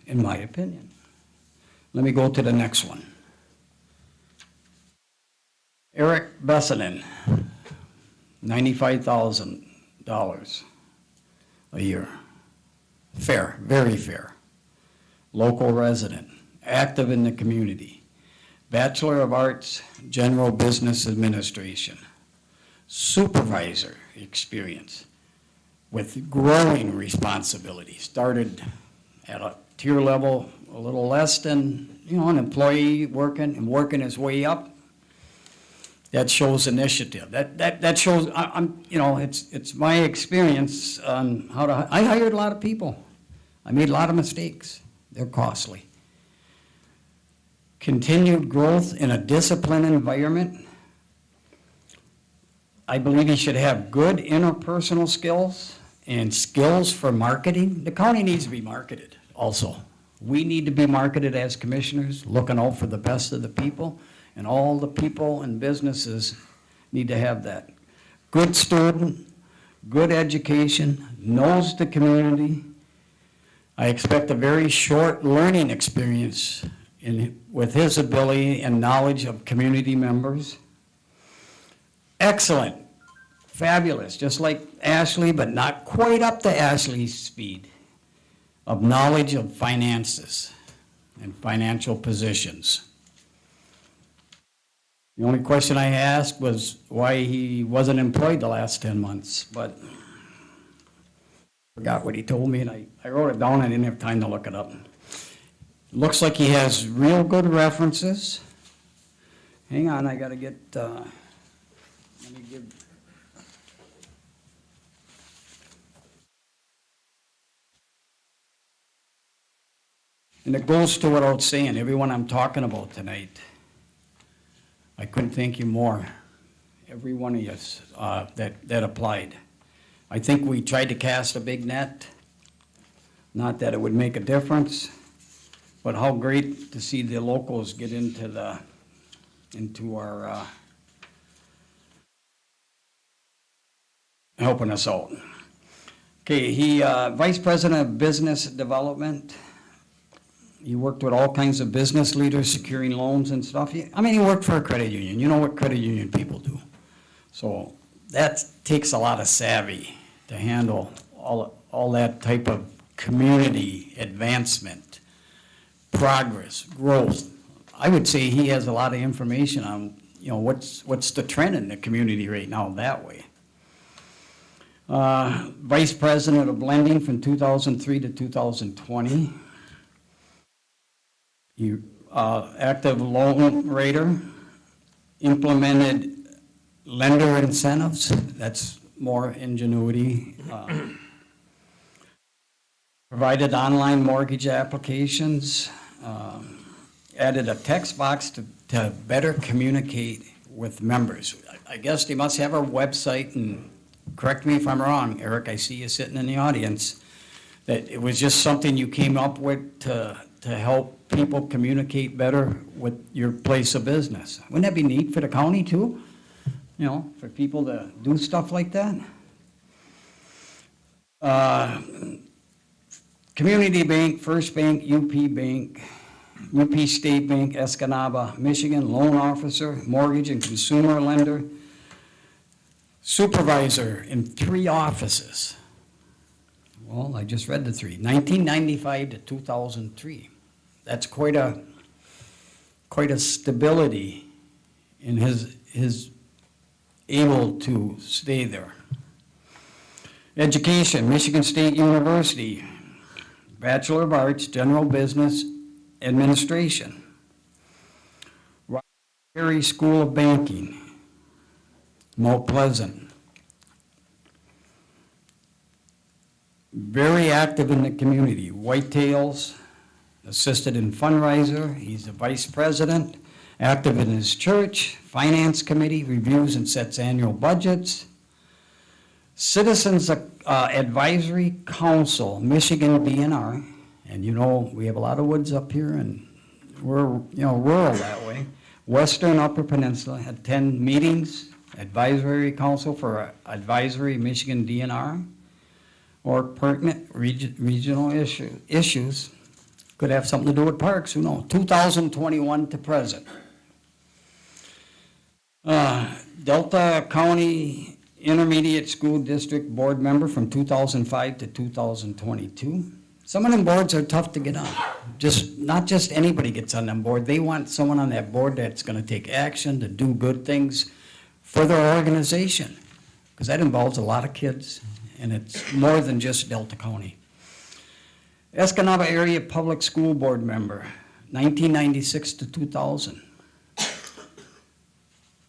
in my opinion. Let me go to the next one. Eric Bessinen, $95,000 a year. Fair, very fair. Local resident, active in the community. Bachelor of Arts, General Business Administration. Supervisor experience with growing responsibility. Started at a tier level a little less than, an employee working his way up. That shows initiative. That shows, it's my experience on how to, I hired a lot of people. I made a lot of mistakes. They're costly. Continued growth in a disciplined environment. I believe he should have good interpersonal skills and skills for marketing. The county needs to be marketed also. We need to be marketed as commissioners, looking out for the best of the people, and all the people and businesses need to have that. Good student, good education, knows the community. I expect a very short learning experience with his ability and knowledge of community members. Excellent, fabulous, just like Ashley, but not quite up to Ashley's speed of knowledge of finances and financial positions. The only question I asked was why he wasn't employed the last 10 months, but Forgot what he told me, and I wrote it down, I didn't have time to look it up. Looks like he has real good references. Hang on, I gotta get, let me give. And it goes to what I was saying, everyone I'm talking about tonight, I couldn't thank you more. Every one of you that applied. I think we tried to cast a big net, not that it would make a difference, but how great to see the locals get into our, helping us out. Okay, he, Vice President of Business Development, he worked with all kinds of business leaders securing loans and stuff. He worked for a credit union. You know what credit union people do. So that takes a lot of savvy to handle all that type of community advancement, progress, growth. I would say he has a lot of information on, what's the trend in the community right now that way. Vice President of Lending from 2003 to 2020. He, active loan rater, implemented lender incentives, that's more ingenuity. Provided online mortgage applications, added a text box to better communicate with members. I guess they must have a website, and correct me if I'm wrong, Eric, I see you sitting in the audience, that it was just something you came up with to help people communicate better with your place of business. Wouldn't that be neat for the county too? For people to do stuff like that? Community Bank, First Bank, UP Bank, UP State Bank, Escanaba, Michigan, loan officer, mortgage and consumer lender, supervisor in 3 offices. Well, I just read the 3, 1995 to 2003. That's quite a stability in his able to stay there. Education, Michigan State University, Bachelor of Arts, General Business Administration. Perry School of Banking, Mount Pleasant. Very active in the community. Whitetails, assisted in fundraiser. He's a vice president, active in his church, finance committee, reviews and sets annual budgets. Citizens Advisory Council, Michigan DNR, and we have a lot of woods up here and we're rural that way. Western Upper Peninsula, attend meetings, Advisory Council for Advisory Michigan DNR, or pertinent regional issues. Could have something to do with parks, who knows? 2021 to present. Delta County Intermediate School District Board member from 2005 to 2022. Some of them boards are tough to get on. Not just anybody gets on them board. They want someone on that board that's going to take action, to do good things for their organization, because that involves a lot of kids, and it's more than just Delta County. Escanaba Area Public School Board member, 1996 to 2000.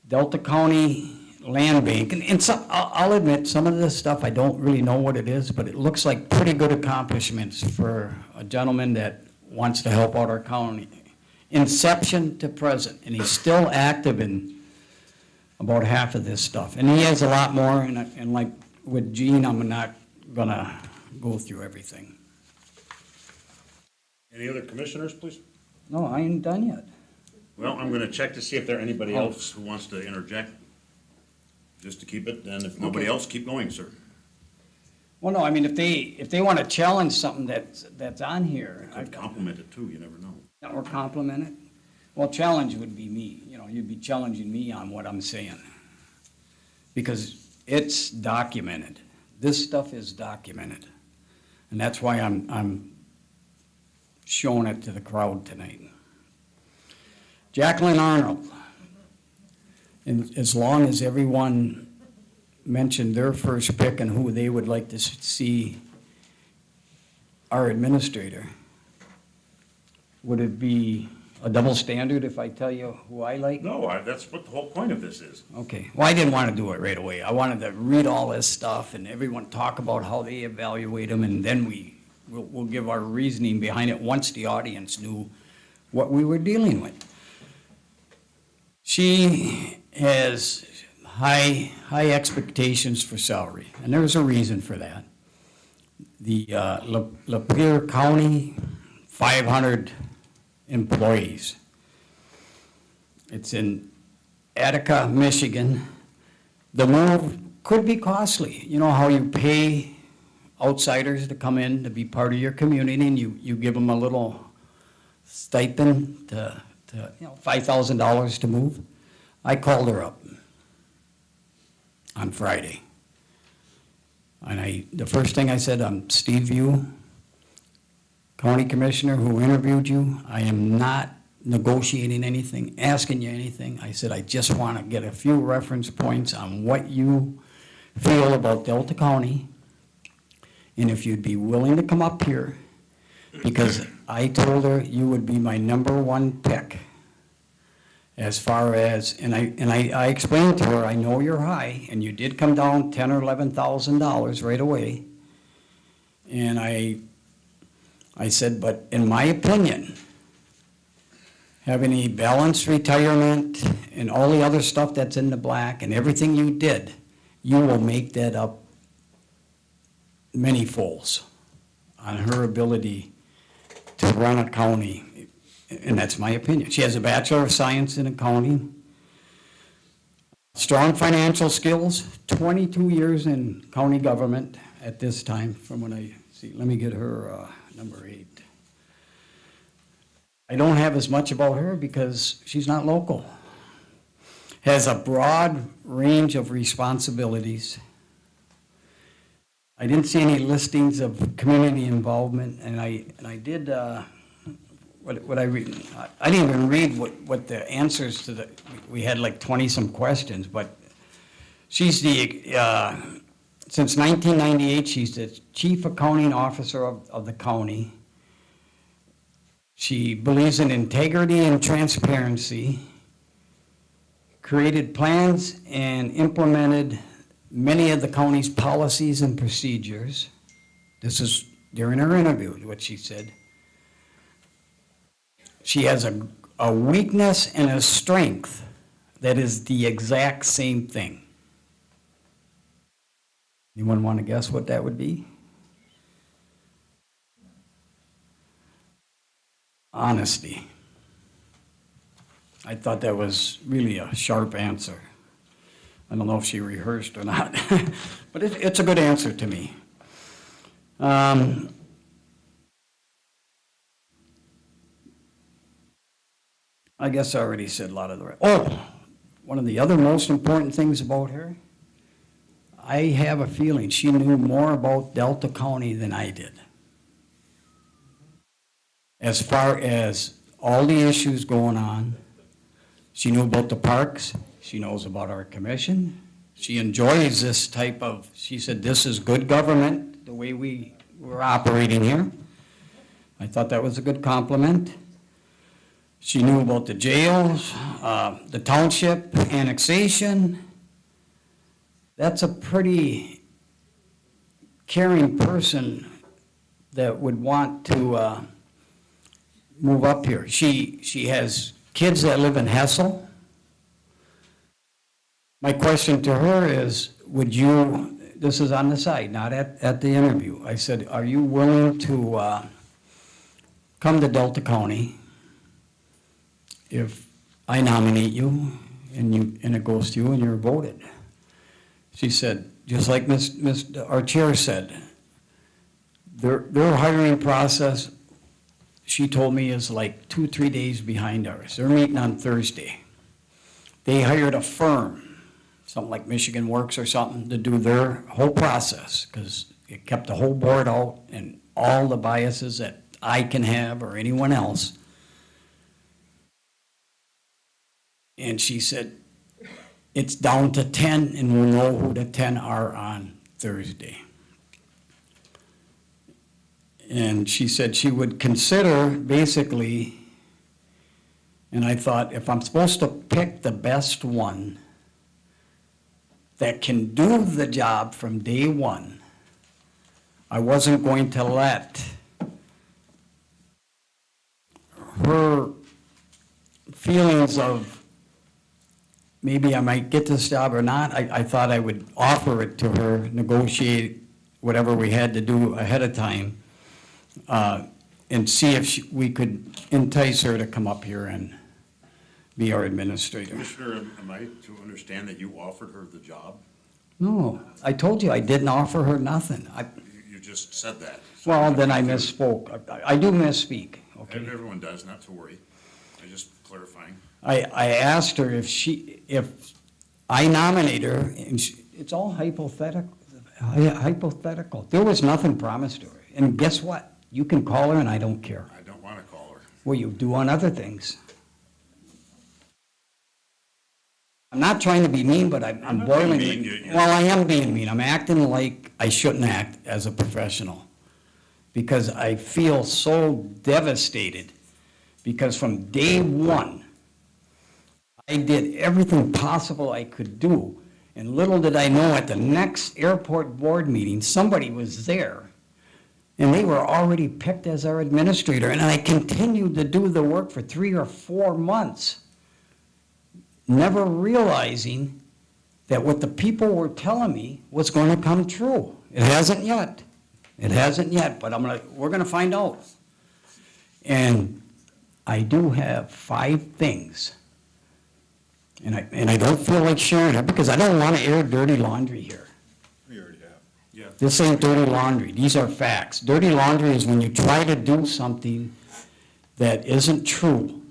Delta County Land Bank, and some, I'll admit, some of this stuff I don't really know what it is, but it looks like pretty good accomplishments for a gentleman that wants to help out our county. Inception to present, and he's still active in about half of this stuff. And he has a lot more, and like with Gene, I'm not gonna go through everything. Any other commissioners, please? No, I ain't done yet. Well, I'm gonna check to see if there's anybody else who wants to interject, just to keep it, and if nobody else, keep going, sir. Well, no, I mean, if they want to challenge something that's on here. Could compliment it too, you never know. Or compliment it? Well, challenge would be me, you'd be challenging me on what I'm saying. Because it's documented. This stuff is documented. And that's why I'm showing it to the crowd tonight. Jacqueline Arnold. And as long as everyone mentioned their first pick and who they would like to see our administrator. Would it be a double standard if I tell you who I like? No, that's what the whole point of this is. Okay, well, I didn't want to do it right away. I wanted to read all this stuff and everyone talk about how they evaluate them, and then we'll give our reasoning behind it once the audience knew what we were dealing with. She has high expectations for salary, and there's a reason for that. The Lapeer County, 500 employees. It's in Attica, Michigan. The move could be costly. You know how you pay outsiders to come in to be part of your community, and you give them a little stipend to $5,000 to move? I called her up on Friday. And the first thing I said, I'm Steve View, County Commissioner who interviewed you. I am not negotiating anything, asking you anything. I said, I just want to get a few reference points on what you feel about Delta County, and if you'd be willing to come up here, because I told her you would be my #1 pick. As far as, and I explained to her, I know you're high, and you did come down $10,000 or $11,000 right away. And I said, but in my opinion, having a balanced retirement and all the other stuff that's in the black and everything you did, you will make that up many folds on her ability to run a county. And that's my opinion. She has a Bachelor of Science in accounting, strong financial skills, 22 years in county government at this time from when I see. Let me get her number 8. I don't have as much about her because she's not local. Has a broad range of responsibilities. I didn't see any listings of community involvement, and I did. What I read, I didn't even read what the answers to we had like 20-some questions, but she's since 1998, she's the Chief Accounting Officer of the county. She believes in integrity and transparency, created plans and implemented many of the county's policies and procedures. This is during her interview, what she said. She has a weakness and a strength that is the exact same thing. Anyone want to guess what that would be? Honesty. I thought that was really a sharp answer. I don't know if she rehearsed or not, but it's a good answer to me. I guess I already said a lot of the rest. Oh, one of the other most important things about her, I have a feeling she knew more about Delta County than I did. As far as all the issues going on, she knew about the parks, she knows about our commission, she enjoys this type of, she said, this is good government, the way we're operating here. I thought that was a good compliment. She knew about the jails, the township annexation. That's a pretty caring person that would want to move up here. She has kids that live in Hessel. My question to her is, would you, this is on the side, not at the interview. I said, are you willing to come to Delta County if I nominate you and it goes to you and you're voted? She said, just like our chair said, their hiring process, she told me, is like 2-3 days behind ours. They're meeting on Thursday. They hired a firm, something like Michigan Works or something, to do their whole process, because it kept the whole board out and all the biases that I can have or anyone else. And she said, it's down to 10, and we'll know who the 10 are on Thursday. And she said she would consider, basically, and I thought, if I'm supposed to pick the best one that can do the job from day one, I wasn't going to let her feelings of maybe I might get this job or not. I thought I would offer it to her, negotiate whatever we had to do ahead of time, and see if we could entice her to come up here and be our administrator. Commissioner, am I to understand that you offered her the job? No, I told you I didn't offer her nothing. You just said that. Well, then I misspoke. I do misspeak, okay? Everyone does, not to worry. I just clarifying. I asked her if I nominate her, and it's all hypothetical. There was nothing promised to her. And guess what? You can call her and I don't care. I don't want to call her. Well, you do on other things. I'm not trying to be mean, but I'm not boiling. being mean. Well, I am being mean. I'm acting like I shouldn't act as a professional. Because I feel so devastated. Because from day one, I did everything possible I could do. And little did I know, at the next airport board meeting, somebody was there. And they were already picked as our administrator. And I continued to do the work for 3 or 4 months, never realizing that what the people were telling me was going to come true. It hasn't yet. It hasn't yet, but we're going to find out. And I do have 5 things. And I don't feel like sharing it because I don't want to air dirty laundry here. We already have. Yeah. This ain't dirty laundry. These are facts. Dirty laundry is when you try to do something that isn't true.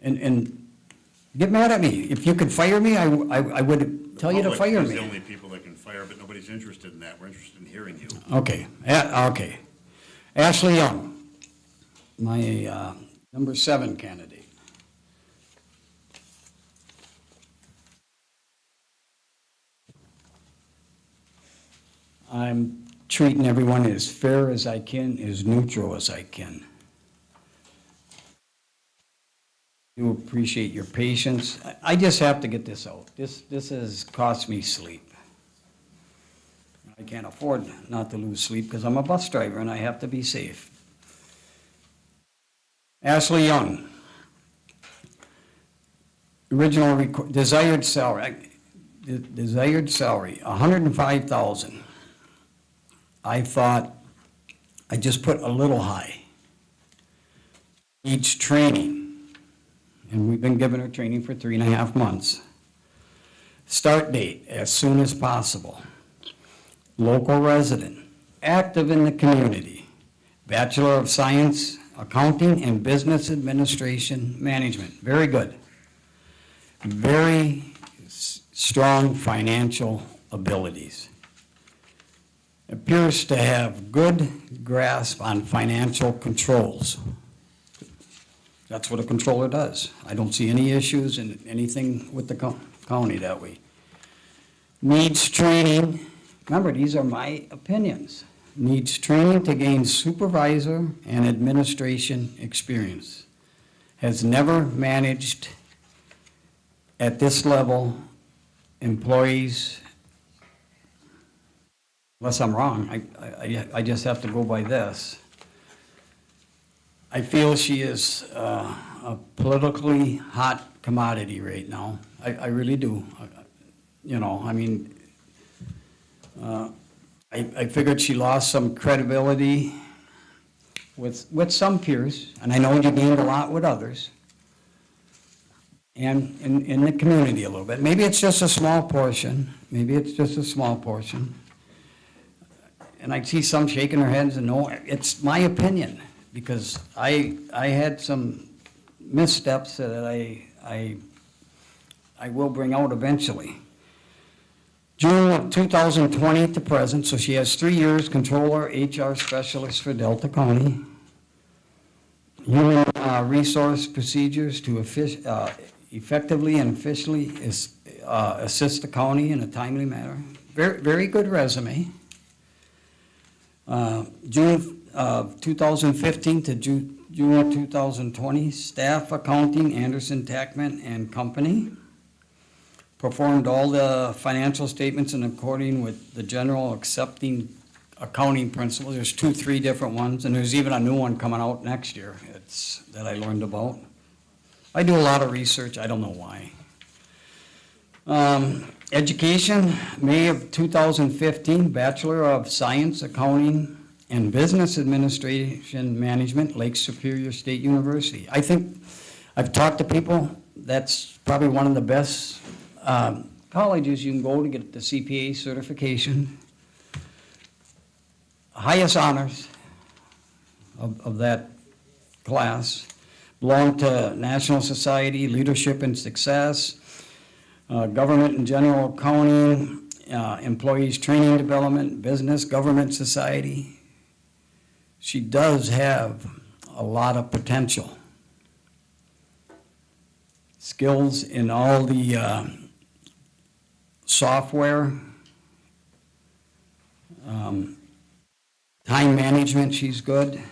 And get mad at me. If you could fire me, I would tell you to fire Public is the me. only people that can fire, but nobody's interested in that. We're interested in hearing you. Okay, okay. Ashley Young, my number 7 candidate. I'm treating everyone as fair as I can, as neutral as I can. I do appreciate your patience. I just have to get this out. This has cost me sleep. I can't afford not to lose sleep because I'm a bus driver and I have to be safe. Ashley Young, original desired salary, $105,000. I thought I just put a little high. Each training, and we've been giving her training for 3.5 months. Start date as soon as possible. Local resident, active in the community, Bachelor of Science, Accounting and Business Administration Management. Very good. Very strong financial abilities. Appears to have good grasp on financial controls. That's what a controller does. I don't see any issues in anything with the county that way. Needs training. Remember, these are my opinions. Needs training to gain supervisor and administration experience. Has never managed at this level employees. Unless I'm wrong, I just have to go by this. I feel she is a politically hot commodity right now. I really do. I figured she lost some credibility with some peers, and I know you gained a lot with others, and in the community a little bit. Maybe it's just a small portion. And I see some shaking their heads and no, it's my opinion, because I had some missteps that I will bring out eventually. June of 2020 to present, so she has 3 years controller, HR specialist for Delta County. Human resource procedures to effectively and efficiently assist the county in a timely manner. Very, very good resume. June of 2015 to June of 2020, staff accounting, Anderson Tackman and Company. Performed all the financial statements in according with the general accepting accounting principles. There's 3 different ones, and there's even a new one coming out next year. That I learned about. I do a lot of research, I don't know why. Education, May of 2015, Bachelor of Science, Accounting, and Business Administration Management, Lake Superior State University. I think, I've talked to people, that's probably one of the best colleges you can go to get the CPA certification. Highest honors of that class. Belong to National Society, Leadership and Success, Government and General Accounting, Employees Training Development, Business Government Society. She does have a lot of potential. Skills in all the software, time management, she's good.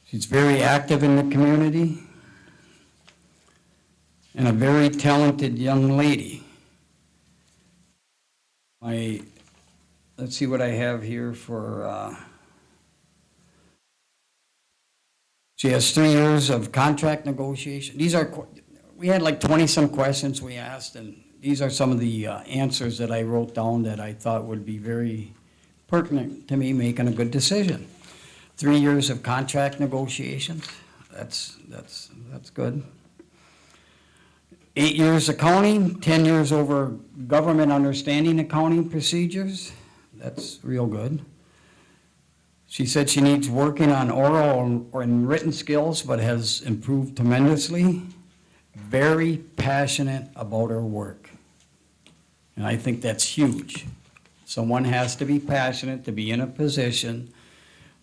She's very active in the community and a very talented young lady. Let's see what I have here for, she has 3 years of contract negotiation. We had like 20-some questions we asked, and these are some of the answers that I wrote down that I thought would be very pertinent to me making a good decision. 3 years of contract negotiations, that's good. 8 years accounting, 10 years over government understanding accounting procedures, that's real good. She said she needs working on oral and written skills, but has improved tremendously. Very passionate about her work. And I think that's huge. Someone has to be passionate to be in a position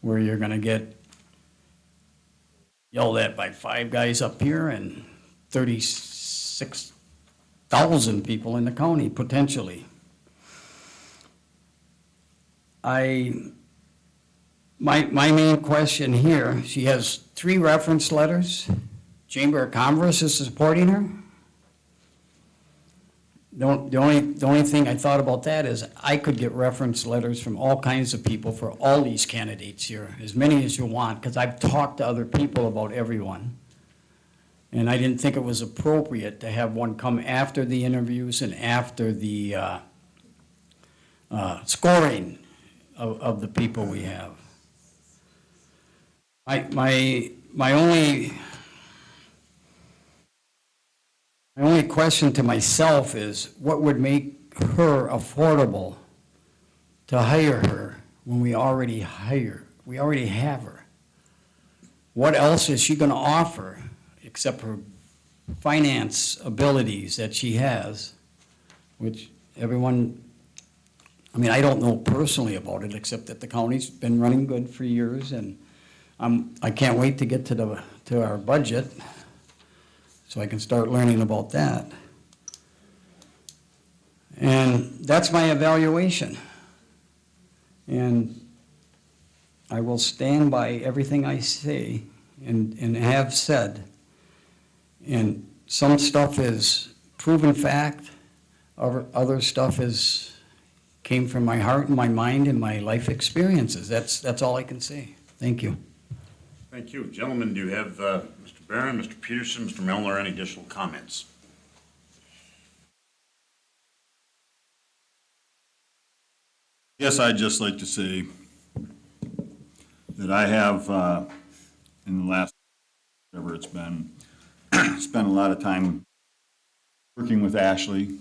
where you're gonna get yelled at by 5 guys up here and 36,000 people in the county, potentially. My main question here, she has 3 reference letters. Chamber of Commerce is supporting her. The only thing I thought about that is I could get reference letters from all kinds of people for all these candidates here, as many as you want, because I've talked to other people about everyone. And I didn't think it was appropriate to have one come after the interviews and after the scoring of the people we have. My only question to myself is, what would make her affordable to hire her when we already have her? What else is she gonna offer except her finance abilities that she has, which everyone, I mean, I don't know personally about it, except that the county's been running good for years, and I can't wait to get to our budget, so I can start learning about that. And that's my evaluation. And I will stand by everything I say and have said. And some stuff is proven fact, other stuff came from my heart and my mind and my life experiences. That's all I can say. Thank you. Thank you. Gentlemen, do you have, Mr. Barron, Mr. Peterson, Mr. Melner, any additional comments? Yes, I'd just like to say that I have, in the last, whatever it's been, spent a lot of time working with Ashley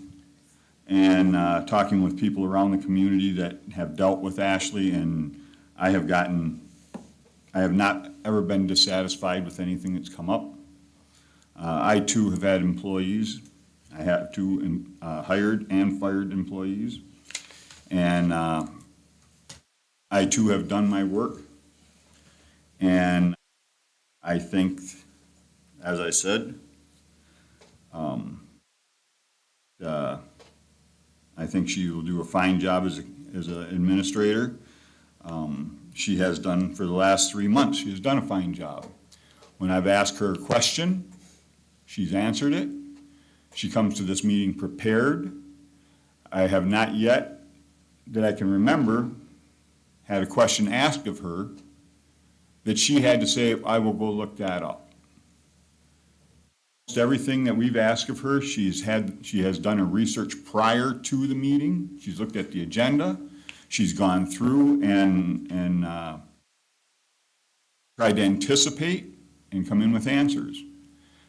and talking with people around the community that have dealt with Ashley, and I have not ever been dissatisfied with anything that's come up. I too have had employees. I have two hired and fired employees. And I too have done my work. And I think, as I said, I think she will do a fine job as an administrator. She has done, for the last 3 months, she has done a fine job. When I've asked her a question, she's answered it. She comes to this meeting prepared. I have not yet, that I can remember, had a question asked of her that she had to say, I will go look that up. Everything that we've asked of her, she has done her research prior to the meeting. She's looked at the agenda. She's gone through and tried to anticipate and come in with answers.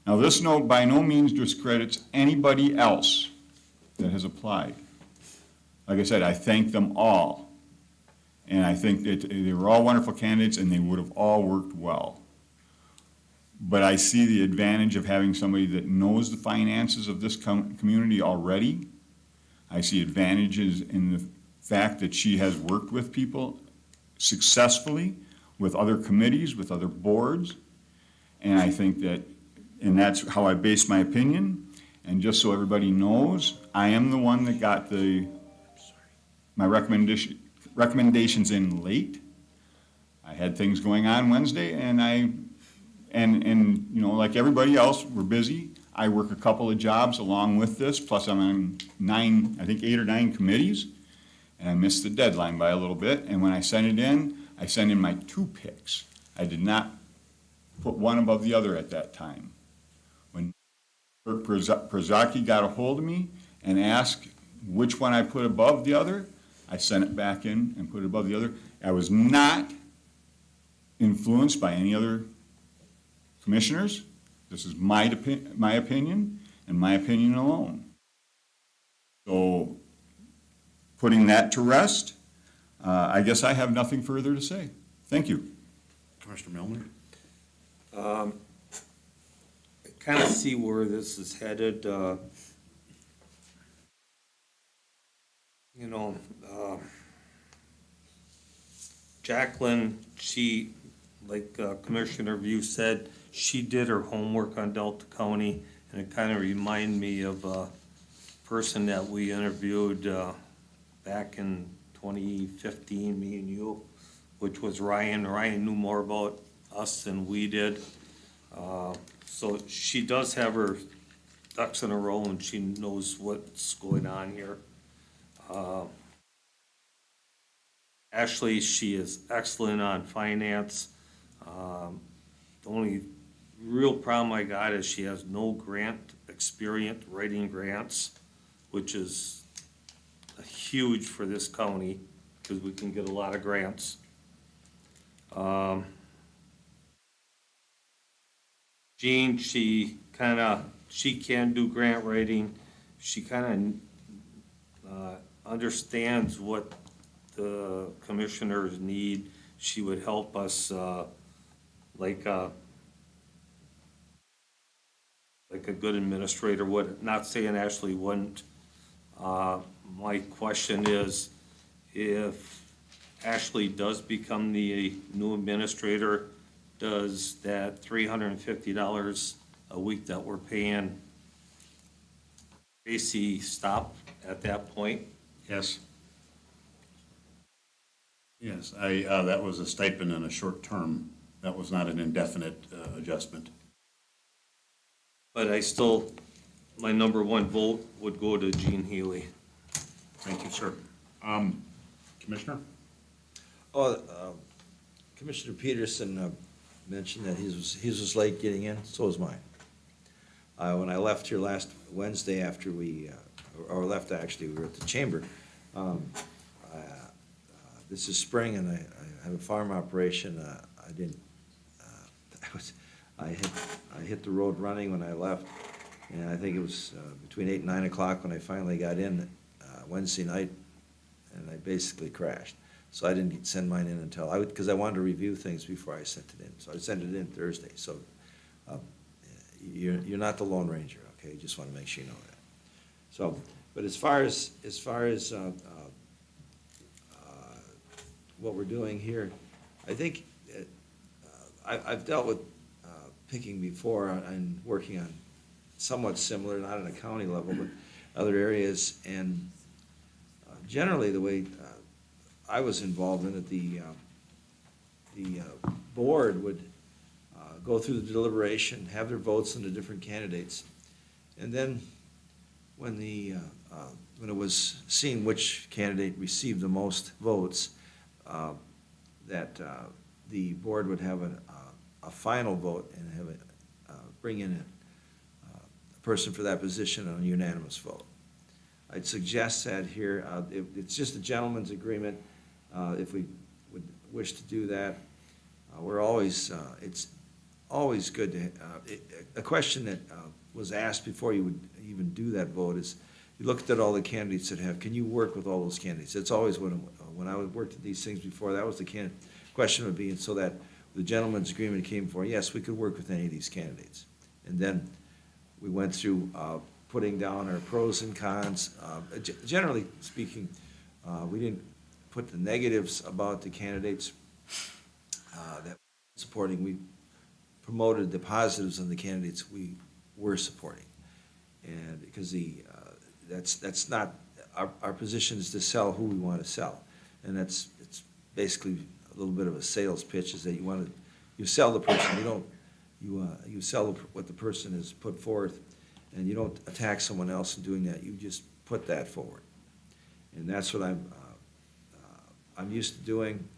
Now, this note by no means discredits anybody else that has applied. Like I said, I thank them all. And I think that they were all wonderful candidates and they would have all worked well. But I see the advantage of having somebody that knows the finances of this community already. I see advantages in the fact that she has worked with people successfully, with other committees, with other boards. And I think that, and that's how I base my opinion. And just so everybody knows, I am the one that got my recommendations in late. I had things going on Wednesday, and you know, like everybody else, we're busy. I work a couple of jobs along with this, plus I'm on 8 or 9 committees, and I missed the deadline by a little bit. And when I sent it in, I sent in my 2 picks. I did not put one above the other at that time. When Clerk Przaki got a hold of me and asked which one I put above the other, I sent it back in and put it above the other. I was not influenced by any other commissioners. This is my opinion and my opinion alone. So, putting that to rest, I guess I have nothing further to say. Thank you. Commissioner Milner? I kind of see where this is headed. Jacqueline, she, like Commissioner View said, she did her homework on Delta County, and it kind of reminded me of a person that we interviewed back in 2015, me and you, which was Ryan. Ryan knew more about us than we did. So she does have her ducks in a row, and she knows what's going on here. Ashley, she is excellent on finance. The only real problem I got is she has no grant experience writing grants, which is huge for this county because we can get a lot of grants. Jean, she can do grant writing. She kind of understands what the commissioners need. She would help us, like a good administrator would. Not saying Ashley wouldn't. My question is, if Ashley does become the new administrator, does that $350 a week that we're paying basically stop at that point? Yes. Yes, that was a stipend in a short term. That was not an indefinite adjustment. But I still, my number one vote would go to Gene Healy. Thank you, sir. Commissioner? Commissioner Peterson mentioned that he was late getting in, so was mine. When I left here last Wednesday after we were at the chamber. This is spring and I have a farm operation. I hit the road running when I left, and I think it was between 8 and 9 o'clock when I finally got in Wednesday night, and I basically crashed. So I didn't send mine in until because I wanted to review things before I sent it in. So I sent it in Thursday. So you're not the Lone Ranger, okay? Just want to make sure you know that. So, but as far as what we're doing here, I think I've dealt with picking before and working on somewhat similar, not on a county level, but other areas. And generally, the way I was involved in it, the board would go through the deliberation, have their votes on the different candidates. And then when when it was seen which candidate received the most votes, that the board would have a final vote and have bring in a person for that position on a unanimous vote. I'd suggest that here, it's just a gentleman's agreement, if we would wish to do that. We're always, it's always good to, a question that was asked before you would even do that vote is, you looked at all the candidates that have, can you work with all those candidates? It's always when I worked at these things before, that was the question would be, and so that the gentleman's agreement came for, yes, we could work with any of these candidates. And then we went through putting down our pros and cons. Generally speaking, we didn't put the negatives about the candidates that supporting. We promoted the positives on the candidates we were supporting. And because that's not, our position is to sell who we want to sell. And it's basically a little bit of a sales pitch, is that you sell the person, you sell what the person has put forth, and you don't attack someone else in doing that, you just put that forward. And that's what I'm used to doing,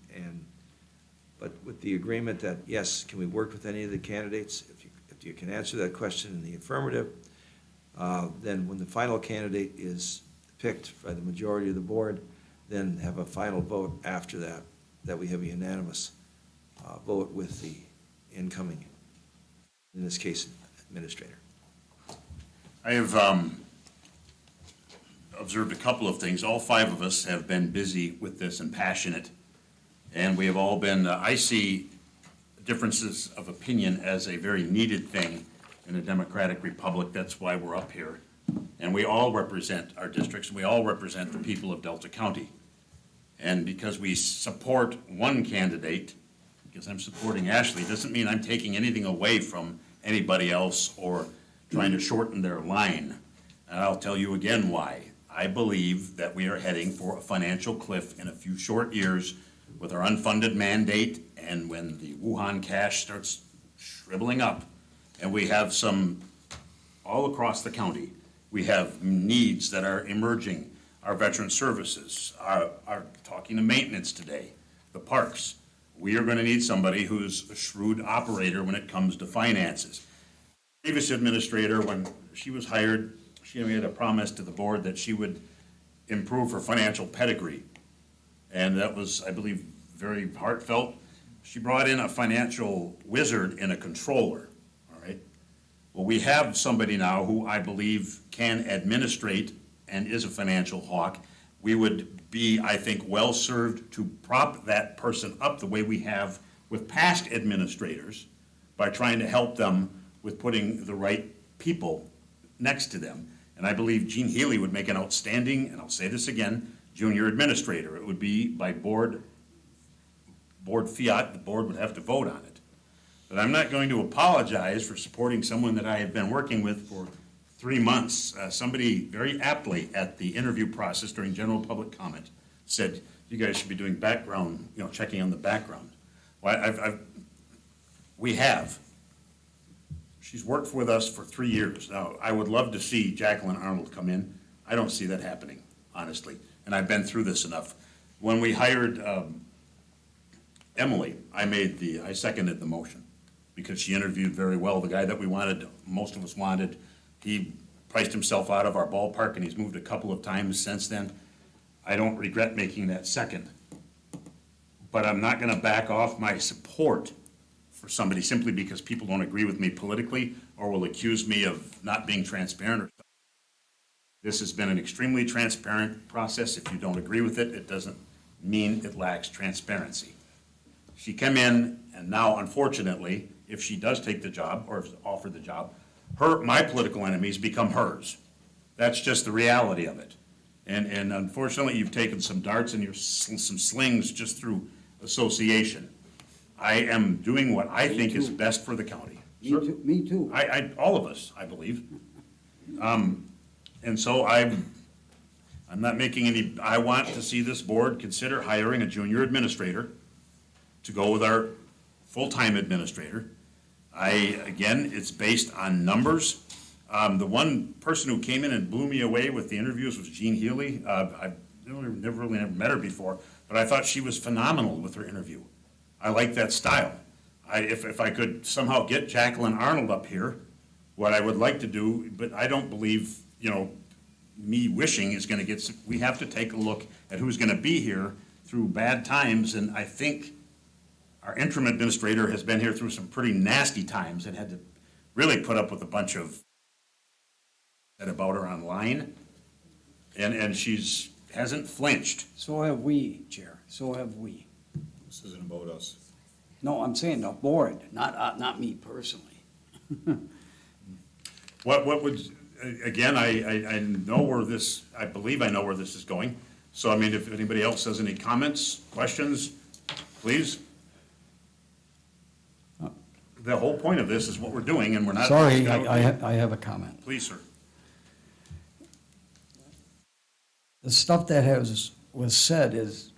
but with the agreement that, yes, can we work with any of the candidates? If you can answer that question in the affirmative, then when the final candidate is picked by the majority of the board, then have a final vote after that we have a unanimous vote with the incoming, in this case, administrator. I have observed a couple of things. All five of us have been busy with this and passionate, and we have all been, I see differences of opinion as a very needed thing in a democratic republic. That's why we're up here. And we all represent our districts, and we all represent the people of Delta County. And because we support one candidate, because I'm supporting Ashley, doesn't mean I'm taking anything away from anybody else or trying to shorten their line. And I'll tell you again why. I believe that we are heading for a financial cliff in a few short years with our unfunded mandate, and when the Wuhan cash starts shriveling up, and we have some all across the county. We have needs that are emerging. Our veteran services, are talking to maintenance today, the parks. We are going to need somebody who's a shrewd operator when it comes to finances. Previous administrator, when she was hired, she made a promise to the board that she would improve her financial pedigree. And that was, I believe, very heartfelt. She brought in a financial wizard and a controller, all right? Well, we have somebody now who I believe can administrate and is a financial hawk. We would be, I think, well-served to prop that person up the way we have with past administrators by trying to help them with putting the right people next to them. And I believe Gene Healy would make an outstanding, and I'll say this again, junior administrator. It would be by board fiat, the board would have to vote on it. But I'm not going to apologize for supporting someone that I have been working with for 3 months. Somebody very aptly at the interview process during general public comment said, you guys should be doing background, checking on the background. Well, we have. She's worked with us for 3 years. Now, I would love to see Jacqueline Arnold come in. I don't see that happening, honestly. And I've been through this enough. When we hired Emily, I seconded the motion because she interviewed very well. The guy that we wanted, most of us wanted, he priced himself out of our ballpark, and he's moved a couple of times since then. I don't regret making that second. But I'm not going to back off my support for somebody simply because people don't agree with me politically or will accuse me of not being transparent. This has been an extremely transparent process. If you don't agree with it, it doesn't mean it lacks transparency. She came in, and now, unfortunately, if she does take the job or is offered the job, my political enemies become hers. That's just the reality of it. And unfortunately, you've taken some darts and some slings just through association. I am doing what I think is best for the county. Me too. All of us, I believe. And so I'm I'm not making any, I want to see this board consider hiring a junior administrator to go with our full-time administrator. Again, it's based on numbers. The one person who came in and blew me away with the interviews was Jean Healy. I've never really met her before, but I thought she was phenomenal with her interview. I like that style. If I could somehow get Jacqueline Arnold up here, what I would like to do, but I don't believe, me wishing is gonna get, we have to take a look at who's gonna be here through bad times, and I think our interim administrator has been here through some pretty nasty times and had to really put up with a bunch of that about her online, and she's hasn't flinched. So have we, Chair, so have we. This isn't about us. No, I'm saying the board, not me personally. What would, again, I know where this, I believe I know where this is going. So, I mean, if anybody else has any comments, questions, please. The whole point of this is what we're doing, and we're not. Sorry, I have a comment. Please, sir. The stuff that was said is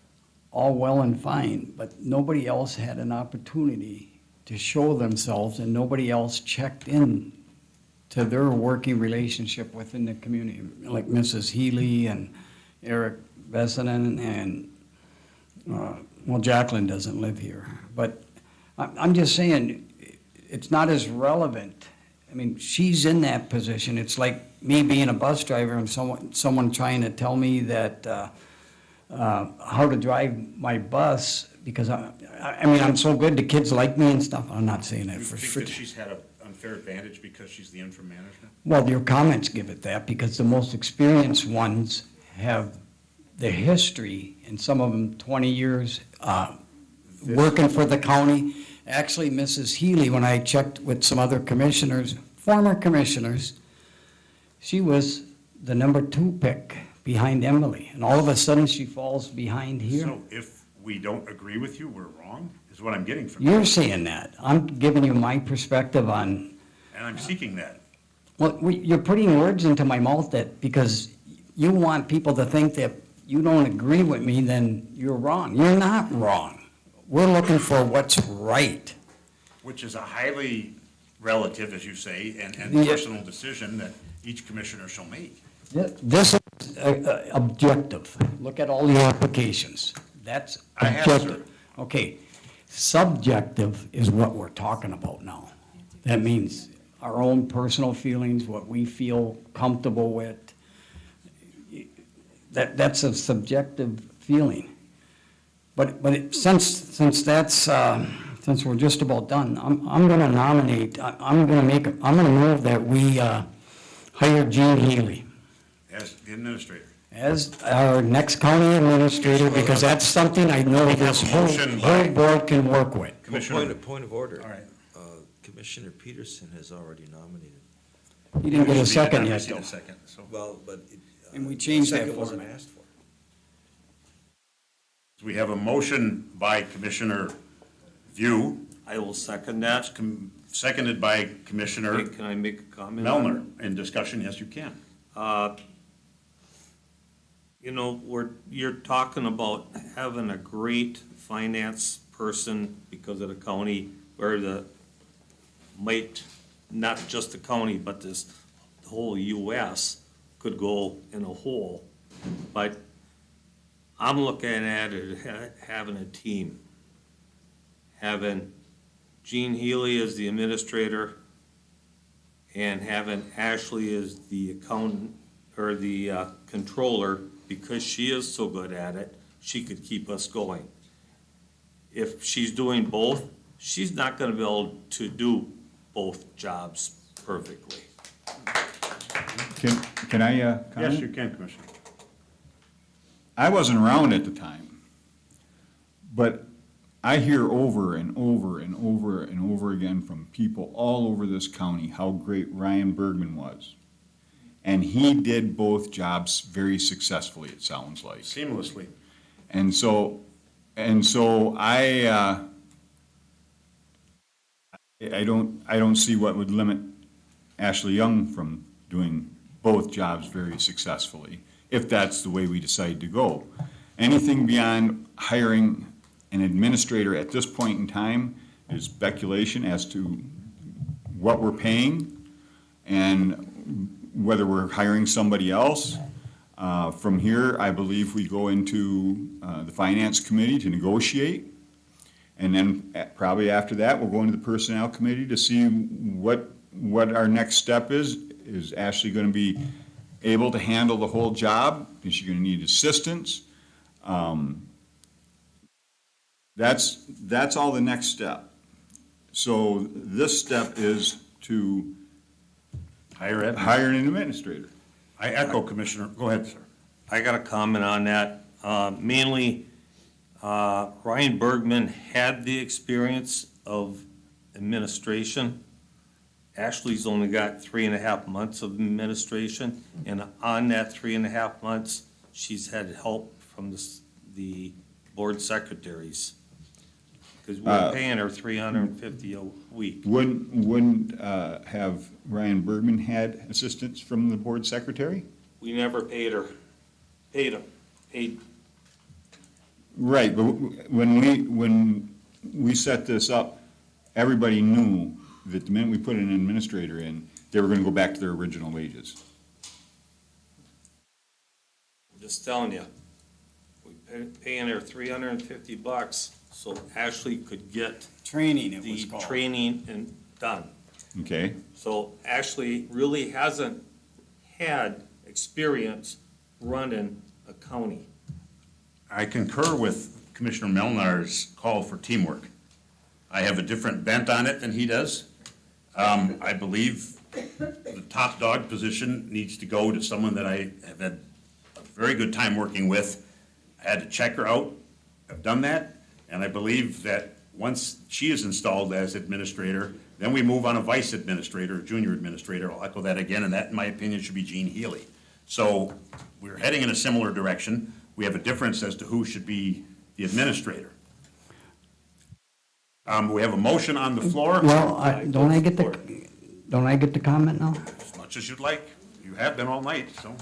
all well and fine, but nobody else had an opportunity to show themselves, and nobody else checked in to their working relationship within the community, like Mrs. Healy and Eric Vesinen and, well, Jacqueline doesn't live here. But I'm just saying, it's not as relevant. I mean, she's in that position. It's like me being a bus driver and someone trying to tell me that how to drive my bus, because I mean, I'm so good, the kids like me and stuff. I'm not saying that You for think sure. that she's had an unfair advantage because she's the interim management? Well, your comments give it that, because the most experienced ones have the history, and some of them 20 years working for the county. Actually, Mrs. Healy, when I checked with some other commissioners, former commissioners, she was the number 2 pick behind Emily, and all of a sudden she falls behind here. So if we don't agree with you, we're wrong, is what I'm getting from you. You're saying that. I'm giving you my perspective on, And I'm seeking that. well, you're putting words into my mouth that, because you want people to think that you don't agree with me, then you're wrong. You're not wrong. We're looking for what's right. Which is a highly relative, as you say, and Yeah. personal decision that each commissioner shall make. This is objective. Look at all the applications. That's I have, sir. objective. Okay, subjective is what we're talking about now. That means our own personal feelings, what we feel comfortable with. That's a subjective feeling. But since we're just about done, I'm gonna nominate, I'm gonna move that we hire Jean Healy As the administrator. as our next county administrator, because that's something I know this whole board can work with. Commissioner. Point of order. All right. Commissioner Peterson has already nominated. He didn't get a I've second never yet, seen though. a second, so. Well, but. And we changed that Second wasn't format. asked for. We have a motion by Commissioner View, I will second that. seconded by Commissioner Hey, can I make a comment? on Melner. In discussion, yes, you can. You're talking about having a great finance person because of the county, or might, not just the county, but the whole US could go in a hole. But I'm looking at it, having a team. Having Jean Healy as the administrator and having Ashley as the accountant, or the controller, because she is so good at it, she could keep us going. If she's doing both, she's not gonna be able to do both jobs perfectly. Can I comment? Yes, you can, Commissioner. I wasn't around at the time, but I hear over and over and over and over again from people all over this county how great Ryan Bergman was. And he did both jobs very successfully, it sounds like. Seamlessly. And so I don't see what would limit Ashley Young from doing both jobs very successfully. if that's the way we decide to go. Anything beyond hiring an administrator at this point in time is speculation as to what we're paying and whether we're hiring somebody else. From here, I believe we go into the Finance Committee to negotiate. And then probably after that, we'll go into the Personnel Committee to see what our next step is. Is Ashley going to be able to handle the whole job? Is she going to need assistance? That's all the next step. So this step is to Hire Ed? hire an administrator. I echo Commissioner, go ahead, sir. I got a comment on that. Mainly, Ryan Bergman had the experience of administration. Ashley's only got 3.5 months of administration, and on that 3.5 months, she's had help from the board secretaries. Because we're paying her $350 a week. Wouldn't have Ryan Bergman had assistance from the board secretary? We never paid her, paid Right, but when we set this up, everybody knew that the minute we put an administrator in, they were gonna go back to their original wages. just telling you. We paying her $350 so Ashley could get Training, it was the called. training and done. Okay? So Ashley really hasn't had experience running a county. I concur with Commissioner Melnar's call for teamwork. I have a different bent on it than he does. I believe the top dog position needs to go to someone that I have had a very good time working with. I had to check her out. I've done that, and I believe that once she is installed as administrator, then we move on a vice administrator, junior administrator. I'll echo that again, and that, in my opinion, should be Jean Healy. So we're heading in a similar direction. We have a difference as to who should be the administrator. We have a motion on the floor. Well, don't I get the comment now? As much as you'd like. You have been all night, so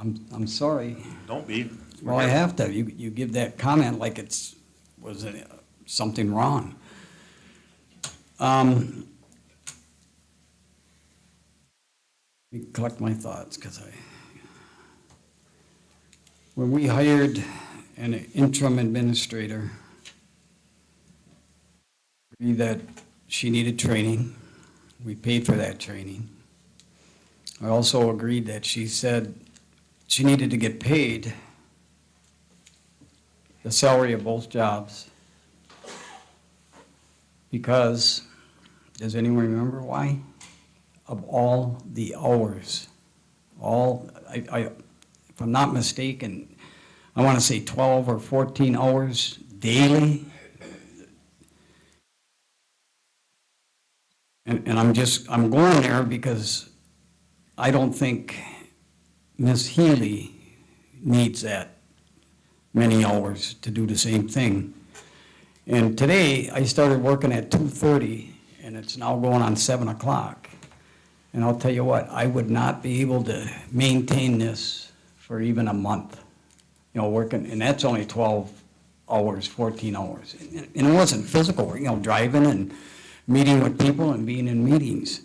I'm sorry. don't be. Well, I have to. You give that comment like was it something wrong. Let me collect my thoughts, when we hired an interim administrator, agreed that she needed training. We paid for that training. I also agreed that she said she needed to get paid the salary of both jobs. Because, does anyone remember why? Of all the hours, if I'm not mistaken, I want to say 12 or 14 hours daily. And I'm going there because I don't think Ms. Healy needs that many hours to do the same thing. And today, I started working at 2:30, and it's now going on 7 o'clock. And I'll tell you what, I would not be able to maintain this for even a month, working, and that's only 12 hours, 14 hours. And it wasn't physical work, driving and meeting with people and being in meetings.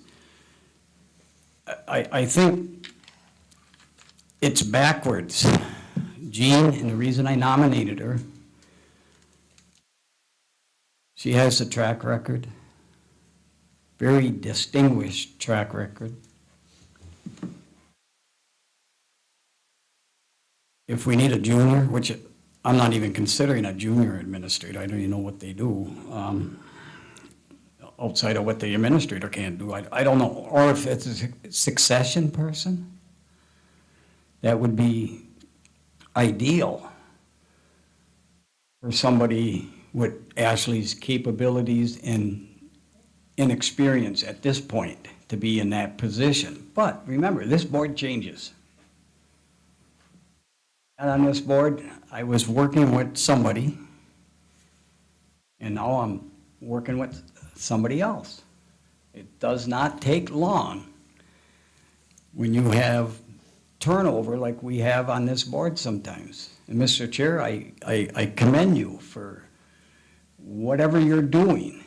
I think it's backwards. Jean, and the reason I nominated her, she has a track record, very distinguished track record. If we need a junior, which I'm not even considering a junior administrator, I don't even know what they do, outside of what the administrator can do, I don't know. Or if it's a succession person, that would be ideal for somebody with Ashley's capabilities and inexperience at this point to be in that position. But remember, this board changes. And on this board, I was working with somebody, and now I'm working with somebody else. It does not take long when you have turnover like we have on this board sometimes. And Mr. Chair, I commend you for whatever you're doing.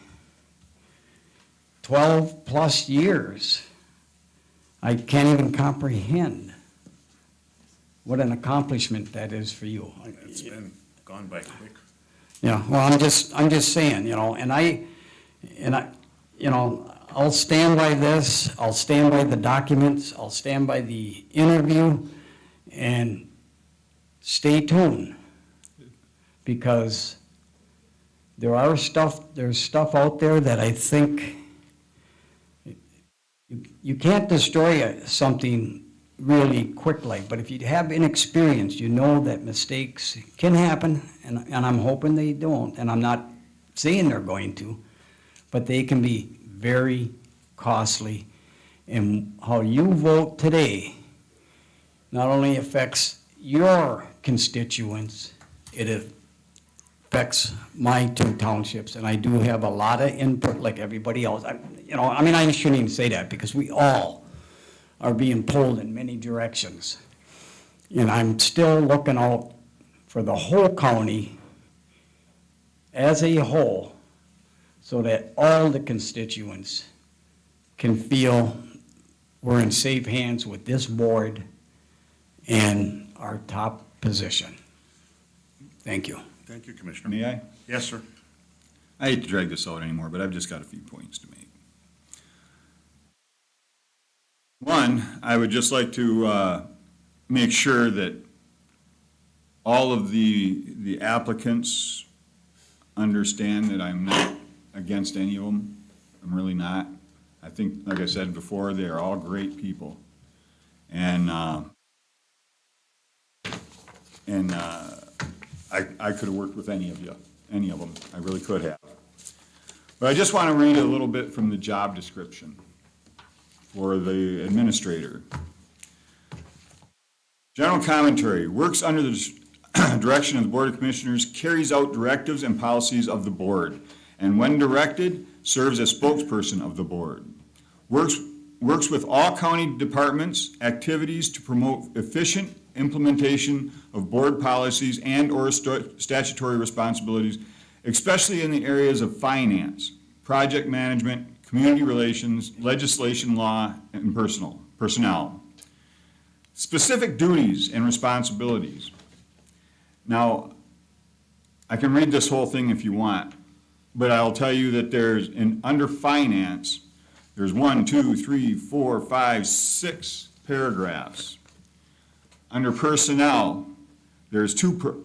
12-plus years. I can't even comprehend what an accomplishment that is for you. It's been gone by quick. Yeah, well, I'm just saying, I'll stand by this, I'll stand by the documents, I'll stand by the interview, and stay tuned. Because there's stuff out there that I think, you can't destroy something really quickly, but if you have inexperience, you know that mistakes can happen, and I'm hoping they don't, and I'm not saying they're going to, but they can be very costly. And how you vote today not only affects your constituents, it affects my 2 townships, and I do have a lot of input like everybody else. I shouldn't even say that, because we all are being pulled in many directions. And I'm still looking out for the whole county as a whole, so that all the constituents can feel we're in safe hands with this board and our top position. Thank you. Thank you, Commissioner. May I? Yes, sir. I hate to drag this out anymore, but I've just got a few points to make. One, I would just like to make sure that all of the applicants understand that I'm not against any of them. I'm really not. I think, like I said before, they are all great people. And I could have worked with any of them. I really could have. But I just want to read a little bit from the job description for the administrator. General commentary: works under the direction of the Board of Commissioners, carries out directives and policies of the board, and when directed, serves as spokesperson of the board. Works with all county departments, activities to promote efficient implementation of board policies and/or statutory responsibilities, especially in the areas of finance, project management, community relations, legislation, law, and personnel. Specific duties and responsibilities. Now, I can read this whole thing if you want, but I'll tell you that under finance, there's 1, 2, 3, 4, 5, 6 paragraphs. Under personnel, there's two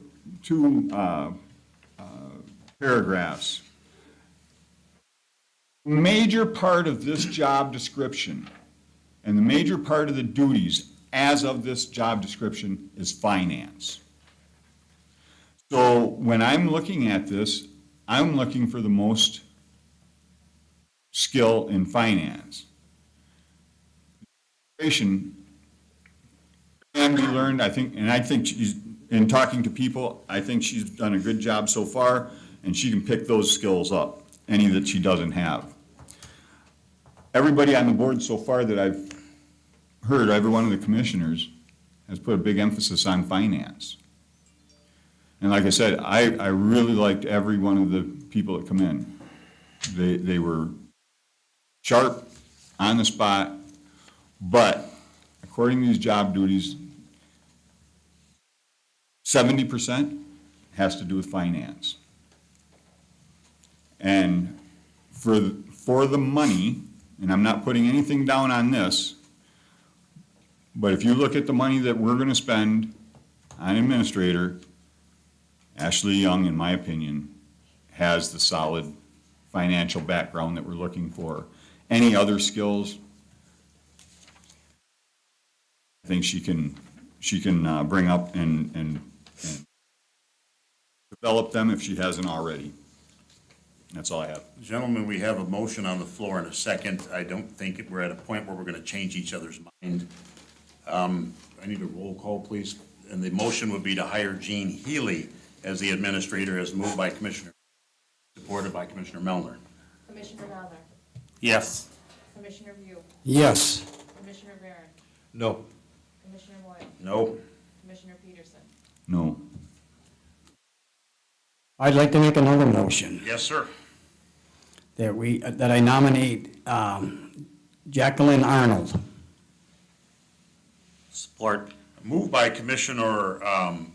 paragraphs. Major part of this job description and the major part of the duties as of this job description is finance. So when I'm looking at this, I'm looking for the most skill in finance. Can be learned, I think she's, in talking to people, I think she's done a good job so far, and she can pick those skills up, any that she doesn't have. Everybody on the board so far that I've heard, every one of the commissioners, has put a big emphasis on finance. And like I said, I really liked every one of the people that come in. They were sharp, on the spot, but according to these job duties, 70% has to do with finance. And for the money, and I'm not putting anything down on this, but if you look at the money that we're going to spend on administrator, Ashley Young, in my opinion, has the solid financial background that we're looking for. Any other skills, I think she can bring up and develop them if she hasn't already. That's all I have. Gentlemen, we have a motion on the floor in a second. I don't think we're at a point where we're going to change each other's mind. I need a roll call, please. And the motion would be to hire Jean Healy as the administrator, as moved by Commissioner, supported by Commissioner Melner. Commissioner Melner, Yes. Commissioner View, Yes. Commissioner Barron, No. Commissioner Moyle, No. Commissioner Peterson. No. I'd like to make another motion Yes, sir. that I nominate Jacqueline Arnold. Support. Moved by Commissioner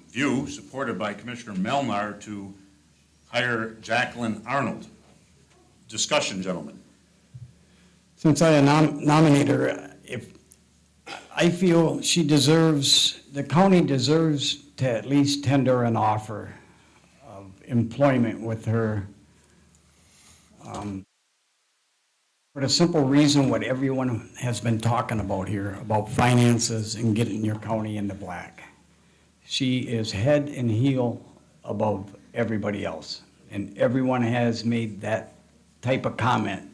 View, supported by Commissioner Melnar to hire Jacqueline Arnold. Discussion, gentlemen. Since I nominate her, I feel the county deserves to at least tender an offer of employment with her. For the simple reason what everyone has been talking about here, about finances and getting your county in the black. She is head and heel above everybody else. And everyone has made that type of comment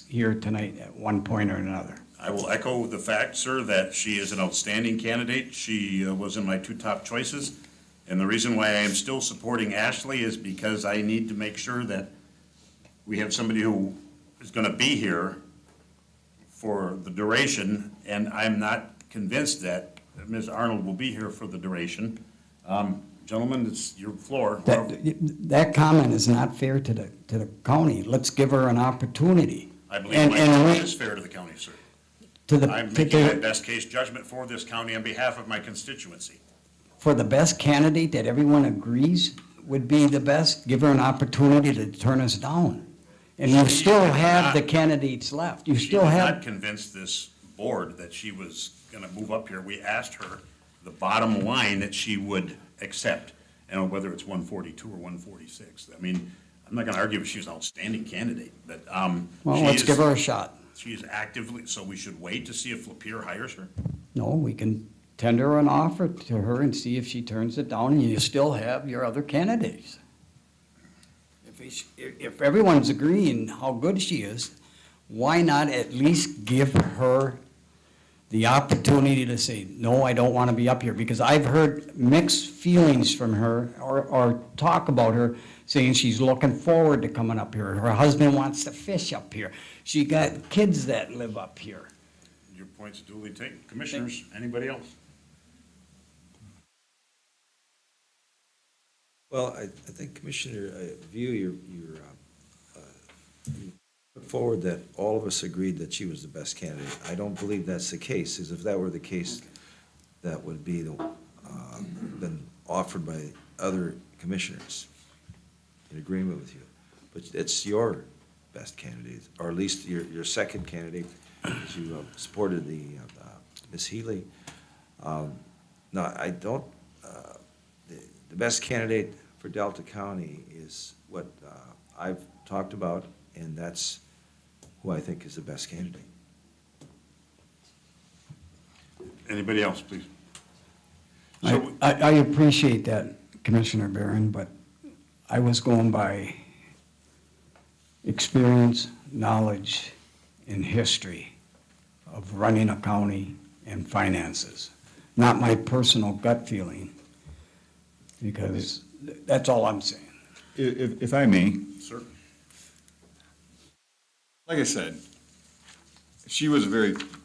here tonight at one point or another. I will echo the fact, sir, that she is an outstanding candidate. She was in my two top choices. And the reason why I am still supporting Ashley is because I need to make sure that we have somebody who is going to be here for the duration, and I'm not convinced that Ms. Arnold will be here for the duration. Gentlemen, it's your floor. That comment is not fair to the county. Let's give her an opportunity. I believe my comment is fair to the county, sir. I'm making my best case judgment for this county on behalf of my constituency. For the best candidate that everyone agrees would be the best, give her an opportunity to turn us down. And you still have the candidates left. You still She did have. not convince this board that she was going to move up here. We asked her the bottom line that she would accept, and whether it's 142 or 146. I mean, I'm not going to argue if she's an outstanding candidate, but Well, let's give her a shot. She is actively, so we should wait to see if Lapeer hires her? No, we can tender an offer to her and see if she turns it down, and you still have your other candidates. If everyone's agreeing how good she is, why not at least give her the opportunity to say, no, I don't want to be up here? Because I've heard mixed feelings from her, or talk about her, saying she's looking forward to coming up here. Her husband wants to fish up here. She got kids that live up here. Your point's duly taken. Commissioners, anybody else? Well, I think Commissioner View, you put forward that all of us agreed that she was the best candidate. I don't believe that's the case, because if that were the case, that would be been offered by other commissioners in agreement with you. But it's your best candidate, or at least your second candidate, as you supported Ms. Healy. No, I don't, the best candidate for Delta County is what I've talked about, and that's who I think is the best candidate. Anybody else, please? I appreciate that, Commissioner Barron, but I was going by experience, knowledge, and history of running a county and finances, not my personal gut feeling, because that's all I'm saying. If I may, Sir? like I said,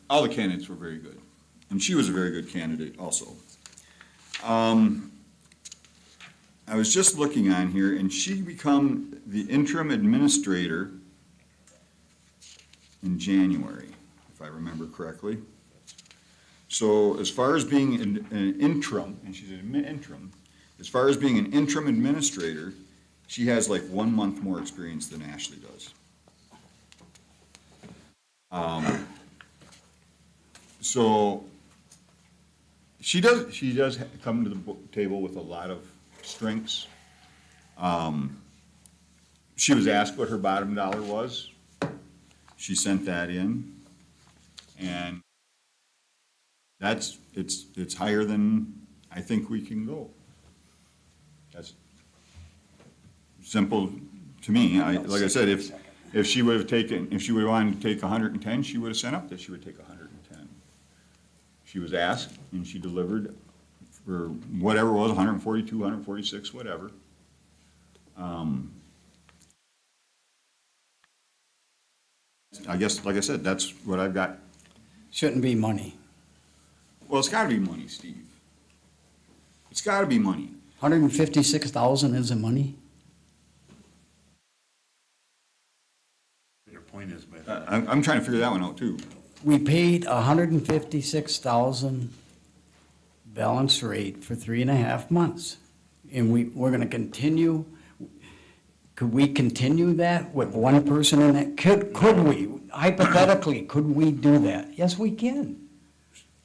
all the candidates were very good, and she was a very good candidate also. I was just looking on here, and she become the interim administrator in January, if I remember correctly. So as far as being an interim, and she's an interim, as far as being an interim administrator, she has like 1 month more experience than Ashley does. So she does come to the table with a lot of strengths. She was asked what her bottom dollar was. She sent that in, and it's higher than I think we can go. That's simple to me. Like I said, if she would have wanted to take 110, she would have sent up that she would take 110. She was asked, and she delivered for whatever it was, 142, 146, whatever. I guess, like I said, that's what I've got. Shouldn't be money. Well, it's gotta be money, Steve. It's gotta be money. 156,000 isn't money? Your point is, but I'm trying to figure that one out too. We paid 156,000 balance rate for 3.5 months. And we're gonna continue, could we continue that with one person in that? Could we, hypothetically, could we do that? Yes, we can.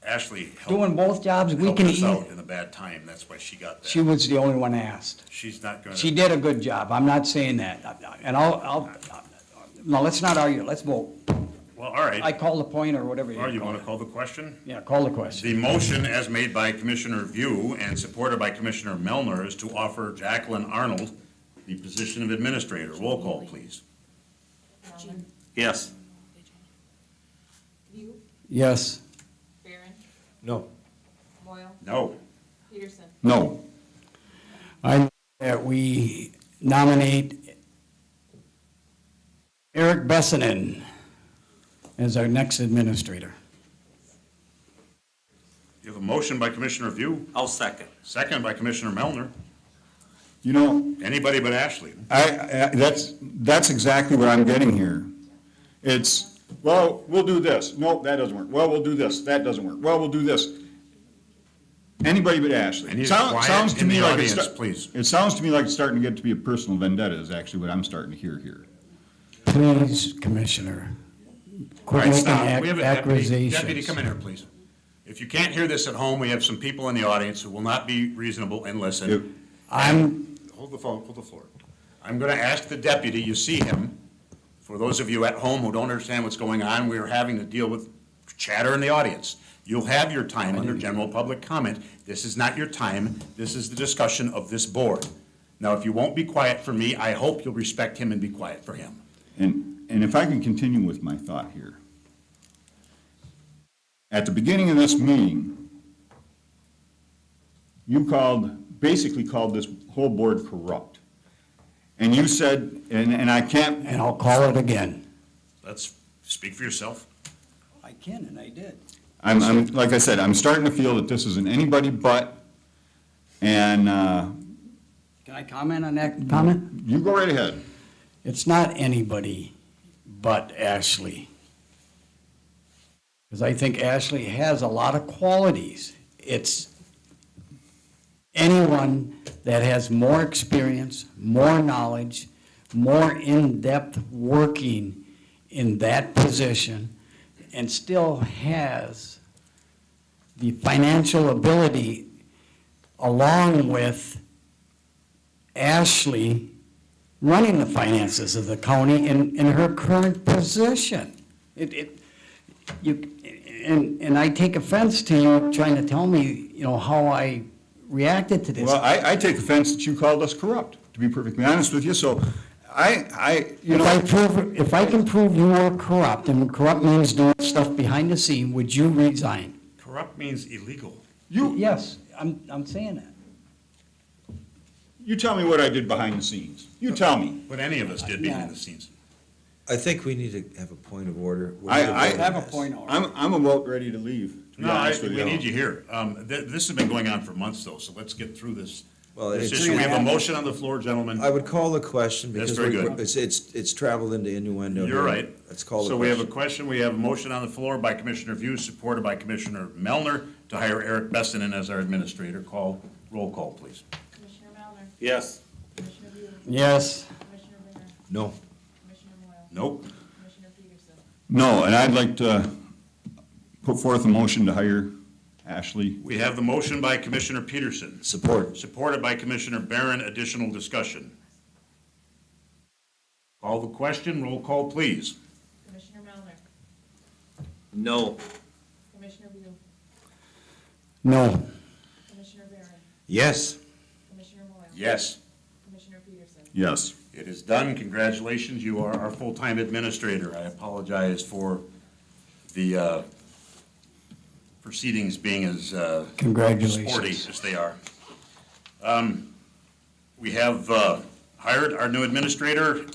Ashley Doing helped, both jobs, we helped can us out eat. in a bad time, that's why she got She that. was the only one asked. She's not gonna. She did a good job, I'm not saying that. And no, let's not argue, let's vote. Well, all I right, call the point or whatever or you you call wanna it. call the question? Yeah, call the question. The motion as made by Commissioner View and supported by Commissioner Melner is to offer Jacqueline Arnold the position of administrator. Roll call, please. Yes. View, Yes. Barron, No. Moyle, No. Peterson. No. I move that we nominate Eric Bessinen as our next administrator. You have a motion by Commissioner View, I'll second. second by Commissioner Melner. You know, Anybody but Ashley. that's exactly what I'm getting here. It's, well, we'll do this. Nope, that doesn't work. Well, we'll do this. That doesn't work. Well, we'll do this. Anybody but Ashley. And he's Sounds quiet to in me the like it's audience, sta- please. It sounds to me like it's starting to get to be a personal vendetta is actually what I'm starting to hear here. Please, Commissioner, All quit right, making stop. We have a deputy. accusations. Deputy, come in here, please. If you can't hear this at home, we have some people in the audience who will not be reasonable and listen. Hold the phone, hold the floor. I'm going to ask the deputy, you see him. For those of you at home who don't understand what's going on, we are having to deal with chatter in the audience. You'll have your time under general public comment. This is not your time. This is the discussion of this board. Now, if you won't be quiet for me, I hope you'll respect him and be quiet for him. And if I can continue with my thought here. At the beginning of this meeting, you basically called this whole board corrupt. And you said, and I can't, And I'll call it again. Let's speak for yourself. I can, and I did. I'm, like I said, I'm starting to feel that this is an anybody but, and, Can I comment on that comment? you go right ahead. It's not anybody but Ashley. Because I think Ashley has a lot of qualities. It's anyone that has more experience, more knowledge, more in-depth working in that position, and still has the financial ability along with Ashley running the finances of the county in her current position. And I take offense to you trying to tell me, how I reacted to this. Well, I take offense that you called us corrupt, to be perfectly honest with you, so If I can prove you are corrupt, and corrupt means doing stuff behind the scene, would you resign? Corrupt means illegal. Yes, I'm saying that. You tell me what I did behind the scenes. You tell me. What any of us did behind the scenes. I think we need to have a point of order. We're I- gonna I- vote on Have a this. point over. I'm about ready to leave, to be No, honest with we you. need you here. This has been going on for months, though, so let's get through this. Well, This it's- issue, we have a motion on the floor, gentlemen. I would call the question That's because very we're- good. it's traveled into innuendo. You're here. right. Let's call the So we have a question. question, we have a motion on the floor by Commissioner View, supported by Commissioner Melner, to hire Eric Bessinen as our administrator. Roll call, please. Commissioner Melner, Yes. Commissioner View, Yes, Commissioner Barron, No. Commissioner Moyle, Nope. Commissioner Peterson. No, and I'd like to put forth a motion to hire Ashley. We have the motion by Commissioner Peterson, Support. supported by Commissioner Barron. Additional discussion. Call the question, roll call, please. Commissioner Melner, No. Commissioner View, no, Commissioner Barron, Yes. Commissioner Moyle. Yes. Commissioner Peterson. Yes. It is done. Congratulations, you are our full-time administrator. I apologize for the proceedings being as Congratulations. sporty as they are. We have hired our new administrator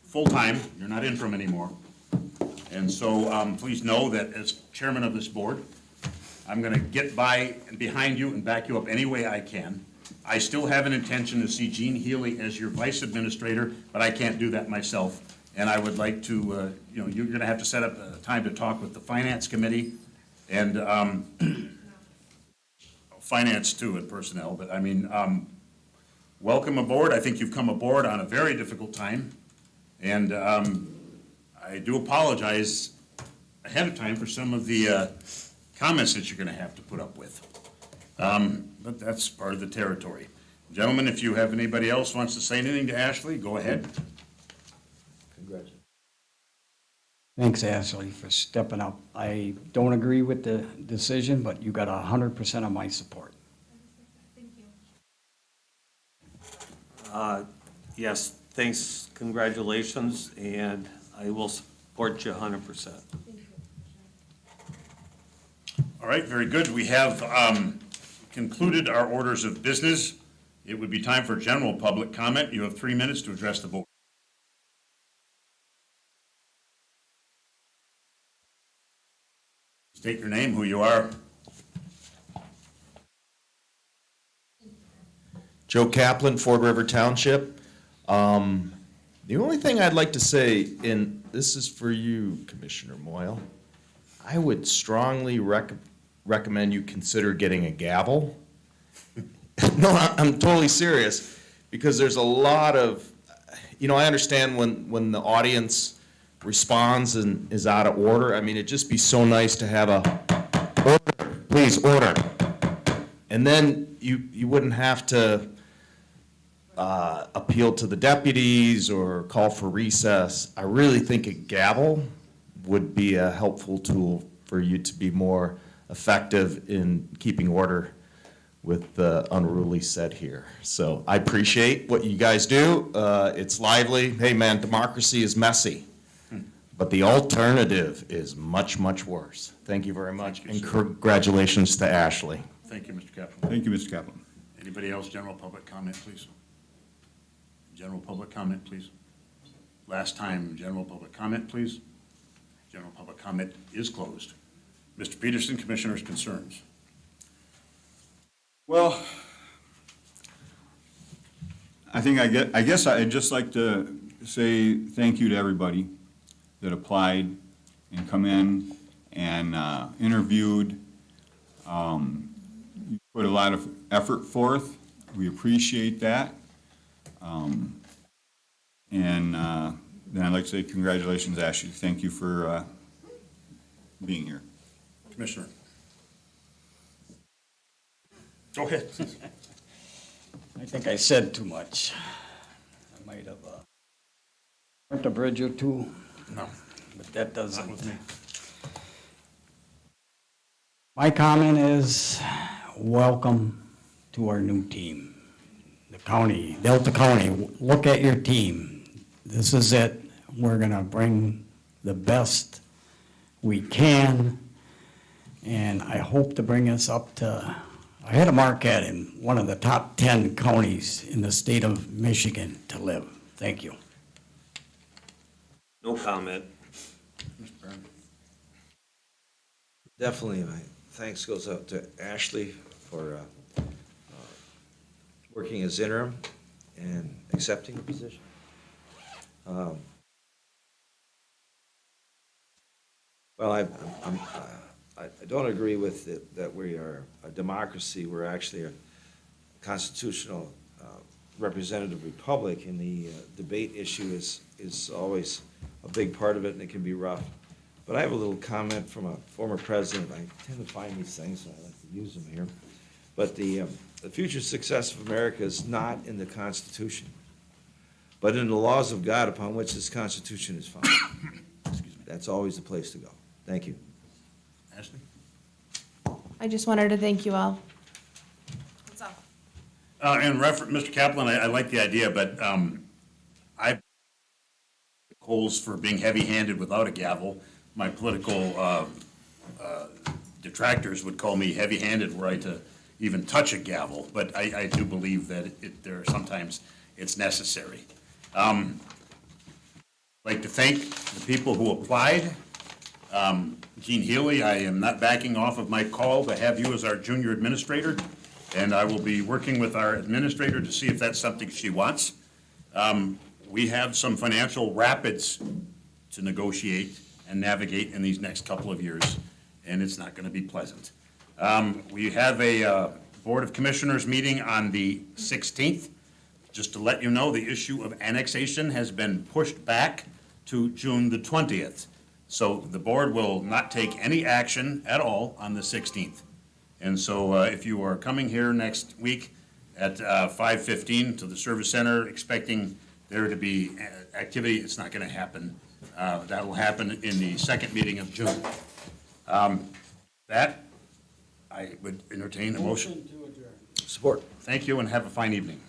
full-time. You're not interim anymore. And so please know that as chairman of this board, I'm going to get by and behind you and back you up any way I can. I still have an intention to see Gene Healy as your vice administrator, but I can't do that myself. And I would like to, you're going to have to set up a time to talk with the finance committee and finance too and personnel. But I mean, welcome aboard. I think you've come aboard on a very difficult time. And I do apologize ahead of time for some of the comments that you're going to have to put up with. But that's part of the territory. Gentlemen, if you have anybody else wants to say anything to Ashley, go ahead. Congratulations. Thanks, Ashley, for stepping up. I don't agree with the decision, but you got 100% of my support. Yes, thanks, congratulations, and I will support you 100%. All right, very good. We have concluded our orders of business. It would be time for general public comment. You have 3 minutes to address the board. State your name, who you are. Joe Kaplan, Ford River Township. The only thing I'd like to say, and this is for you, Commissioner Moyle, I would strongly recommend you consider getting a gavel. No, I'm totally serious, because there's a lot of, I understand when the audience responds and is out of order. I mean, it'd just be so nice to have order, please, order. And then you wouldn't have to appeal to the deputies or call for recess. I really think a gavel would be a helpful tool for you to be more effective in keeping order with the unruly set here. So I appreciate what you guys do. It's lively. Hey, man, democracy is messy. But the alternative is much, much worse. Thank you very much, and congratulations to Ashley. Thank you, Mr. Kaplan. Thank you, Mr. Kaplan. Anybody else, general public comment, please? General public comment, please. Last time, general public comment, please. General public comment is closed. Mr. Peterson, Commissioner's concerns. Well, I guess I'd just like to say thank you to everybody that applied and come in and interviewed. You put a lot of effort forth. We appreciate that. And then I'd like to say congratulations, Ashley. Thank you for being here. Commissioner. Go ahead. I think I said too much. I might have burnt a bridge or two, No, but that not doesn't. with me. My comment is, welcome to our new team. The county, Delta County, look at your team. This is it. We're gonna bring the best we can, and I hope to bring us up to, I had a Marquette in one of the top 10 counties in the state of Michigan to live. Thank you. No comment. Mr. Barron. Definitely, my thanks goes out to Ashley for working as interim and accepting the position. Well, I don't agree with it, that we are a democracy. We're actually a constitutional representative republic, and the debate issue is always a big part of it, and it can be rough. But I have a little comment from a former president. I tend to find these things, and I like to use them here. But the future success of America is not in the Constitution, but in the laws of God upon which this Constitution is founded. That's always the place to go. Thank you. Ashley? I just wanted to thank you all. That's all. In reference, Mr. Kaplan, I like the idea, but I holes for being heavy-handed without a gavel. My political detractors would call me heavy-handed were I to even touch a gavel, but I do believe that there are sometimes it's necessary. I'd like to thank the people who applied Gene Healy, I am not backing off of my call to have you as our junior administrator, and I will be working with our administrator to see if that's something she wants. We have some financial rapids to negotiate and navigate in these next couple of years, and it's not going to be pleasant. We have a Board of Commissioners meeting on the 16th. Just to let you know, the issue of annexation has been pushed back to June the 20th. So the board will not take any action at all on the 16th. And so if you are coming here next week at 5:15 to the Service Center expecting there to be activity, it's not going to happen. That'll happen in the second meeting of June. That, I would entertain a motion. Support. Thank you and have a fine evening.